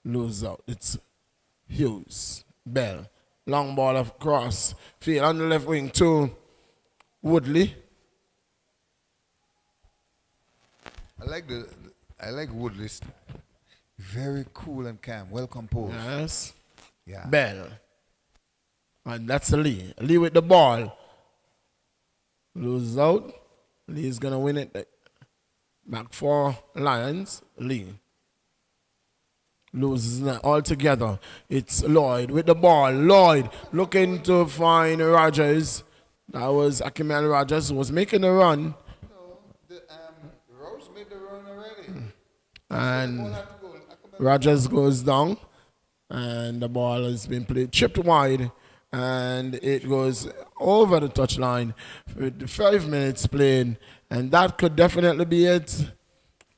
Lose out. It's Hughes. Bell. Long ball across field on the left wing to Woodley. I like Woodley's. Very cool and calm, well composed. Yes. Yeah. Bell. And that's Lee. Lee with the ball. Lose out. Lee's gonna win it. Back for Lions. Lee. Loses altogether. It's Lloyd with the ball. Lloyd looking to find Rogers. That was Akimel Rogers who was making a run. No, Rose made the run already. And Rogers goes down. And the ball has been played, chipped wide. And it goes over the touchline with 5 minutes played. And that could definitely be it.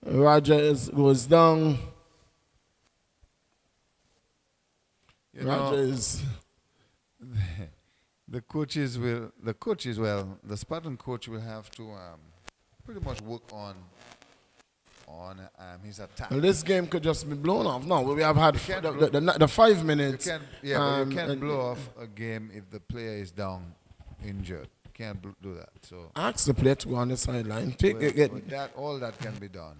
Rogers goes down. You know, Rogers. The Spartan coach will have to pretty much work on his attack. Well, this game could just be blown off. No, we have had You the 5 minutes. but you can't blow off a game if the player is down, injured. You can't do that. So Ask the player to go on the sideline. all that can be done.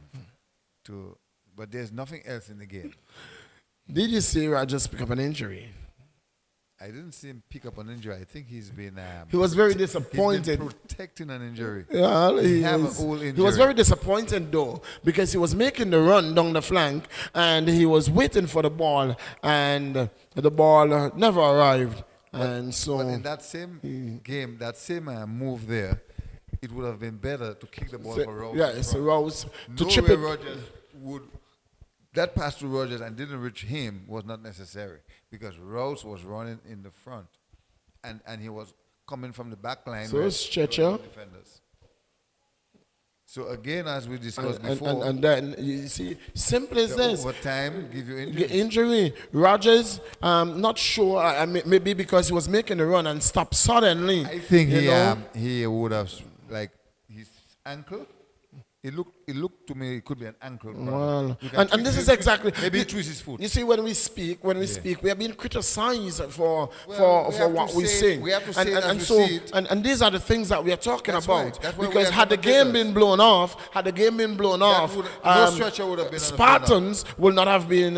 But there's nothing else in the game. Did you see Rogers pick up an injury? I didn't see him pick up an injury. I think he's been. He was very He's disappointed. been protecting an injury. Yeah, He have an old he was injury. very disappointed though, because he was making the run down the flank and he was waiting for the ball, and the ball never arrived. And so But in that same game, that same move there, it would have been better to kick the ball for Rose. yeah, it's a Rose to No chip way it. Rogers would. That pass to Rogers and didn't reach him was not necessary because Rose was running in the front, and he was coming from the back line. So where stretcher. there were no defenders. So again, as we discussed before, And then you see, simple as the this. overtime give you Get injury. injury. Rogers, not sure. Maybe because he was making the run and stopped suddenly. I think you know? he would have like his ankle. It looked to me it could be an ankle problem. Well, You can and twist this his- is exactly. maybe he twists his foot. You see, when we speak, we are being criticized for Well, we have what to we say say. it- we have to say it as and we so see it. and these are the things that we are talking That's about. right. That's why we Because are had the game commentators. been blown off, No stretcher would have been on the Spartans will not have been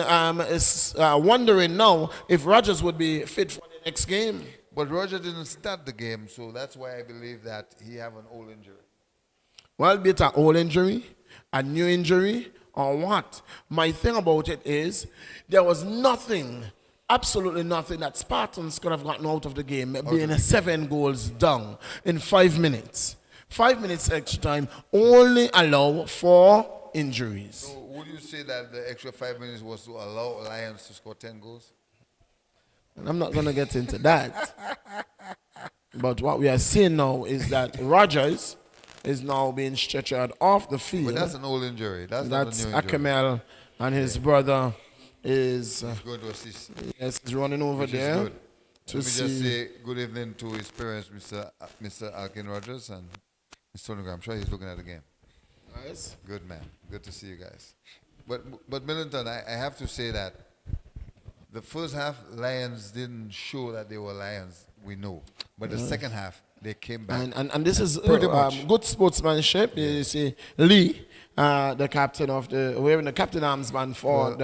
wondering now if Rogers would be fit for the next game. But Roger didn't start the game, so that's why I believe that he have an old injury. Well, be it an old injury, a new injury, or what? My thing about it is there was nothing, absolutely nothing that Spartans could have gotten out of the game, being 7 goals down in 5 minutes. 5 minutes extra time only allow for injuries. So would you say that the extra 5 minutes was to allow Lions to score 10 goals? And I'm not going to get into that. But what we are seeing now is that Rogers is now being stretchered off the field. But that's an old injury. That's not a That's new injury. Akemel, and his brother is He's going to assist. yes, he's running over Which is there good. to Let me just see. say good evening to his parents, Mr. Alkin Rogers and Mr. Tony Graham. I'm sure he's looking at the game. Yes. Good man. Good to see you guys. But Millington, I have to say that the first half, Lions didn't show that they were Lions. We know. But the second half, they came back. And this is pretty much. good sportsmanship. You see, Lee, the captain of wearing the captain armband for Well,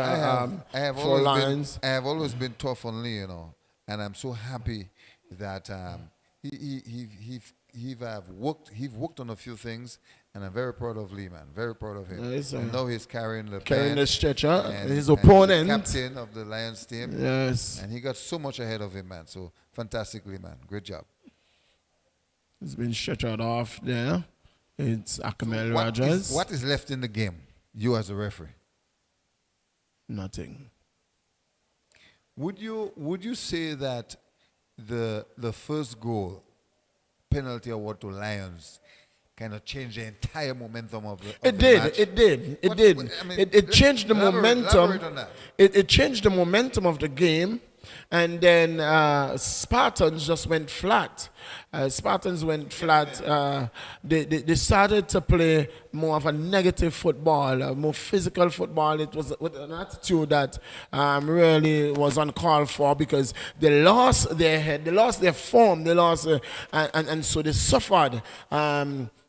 I have for always Lions. I have always been tough on Lee, and I'm so happy that he worked on a few things, and I'm very proud of Lee, man. Very proud of him. Yes, sir. I know he's carrying the Carrying pen, the stretcher, and his he's opponent. the captain of the Lions team. Yes, And he got so much ahead of him, man. So fantastically, man. Great job. he's been stretchered off there. It's Akemel Rogers. What is left in the game? You as a referee. Nothing. Would you say that the first goal penalty award to Lions kind of changed the entire momentum of the It the did. match? It did. It What- did. what- I mean, It changed the momentum. elaborate on that. It changed the momentum of the game, and then Spartans just went flat. Spartans went flat. They started to play more of a negative football, more physical football. It was with an attitude that really was uncalled for because they lost their head, they lost their form, they lost, and so they suffered.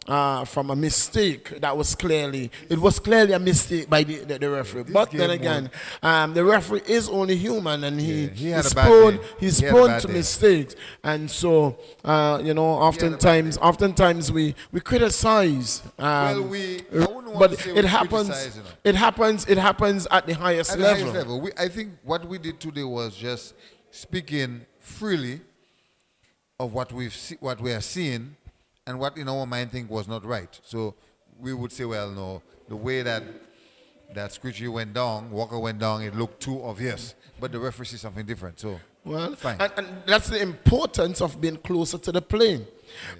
From a mistake that was clearly a mistake by the referee. But then again, the referee is only human, and he had he's a bad prone day. he's He had a prone bad to day. mistakes, and so oftentimes we criticize. I wouldn't want But to say it we happens. criticize, It happens at the highest At the level. highest level. I think what we did today was just speaking freely of what we are seeing and what in our mind think was not right. So we would say, well, no, the way that Scritchy went down, Walker went down, it looked too obvious. But the referee sees something different. So Well, fine. and that's the importance of being closer to the plane,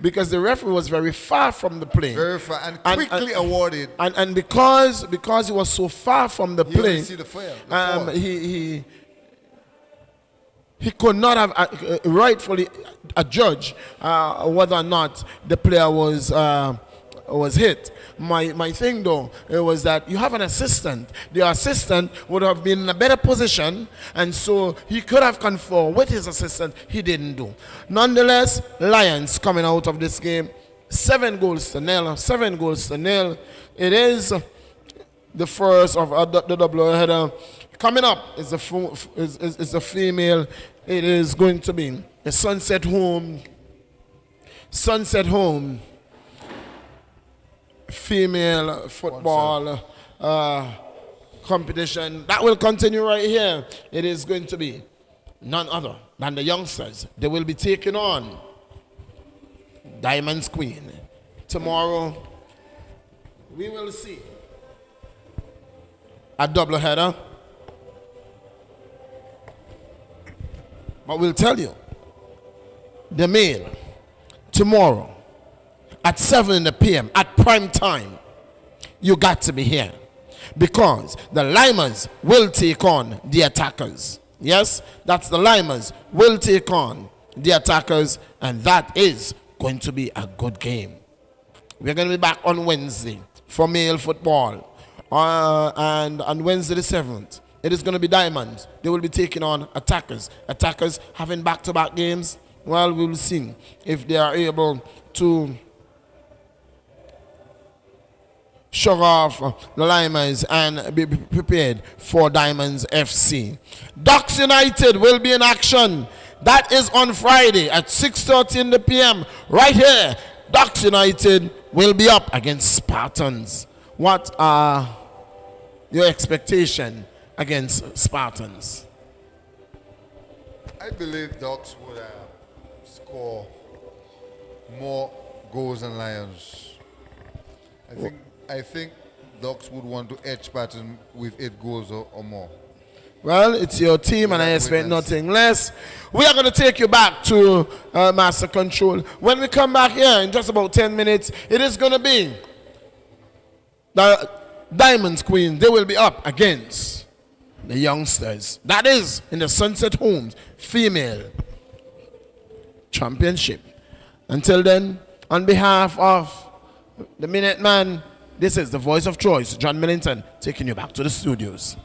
because the referee was very far from the plane. Very far and quickly awarded. And because he was so far from the He only plane, see the foul. he could not have rightfully adjudged whether or not the player was hit. My thing though, it was that you have an assistant. The assistant would have been in a better position, and so he could have conferred with his assistant. He didn't do. Nonetheless, Lions coming out of this game 7-0. 7-0. It is the first of the doubleheader. Coming up is a female. It is going to be a Sunset Home female football competition. That will continue right here. It is going to be none other than the youngsters. They will be taking on Diamond's Queen. Tomorrow, we will see a doubleheader. But we'll tell you, the male, tomorrow, at 7 p.m., at prime time, you got to be here. Because the Limers will take on the attackers. Yes, that's the Limers will take on the attackers, and that is going to be a good game. We're going to be back on Wednesday for male football. And on Wednesday the 7th, it is going to be Diamonds. They will be taking on attackers. Attackers having back-to-back games. Well, we will see if they are able to show off the Limers and be prepared for Diamonds FC. Ducks United will be in action. That is on Friday at 6:30 p.m. right here. Ducks United will be up against Spartans. What are your expectations against Spartans? I believe Ducks would score more goals than Lions. I think Ducks would want to edge Spartans with 8 goals or more. Well, it's your team, and I expect nothing less. We are going to take you back to Master Control. When we come back here in just about 10 minutes, it is going to be the Diamonds Queen. They will be up against the youngsters. That is in the Sunset Homes Female Championship. Until then, on behalf of the Minuteman, this is the voice of choice, John Millington, taking you back to the studios.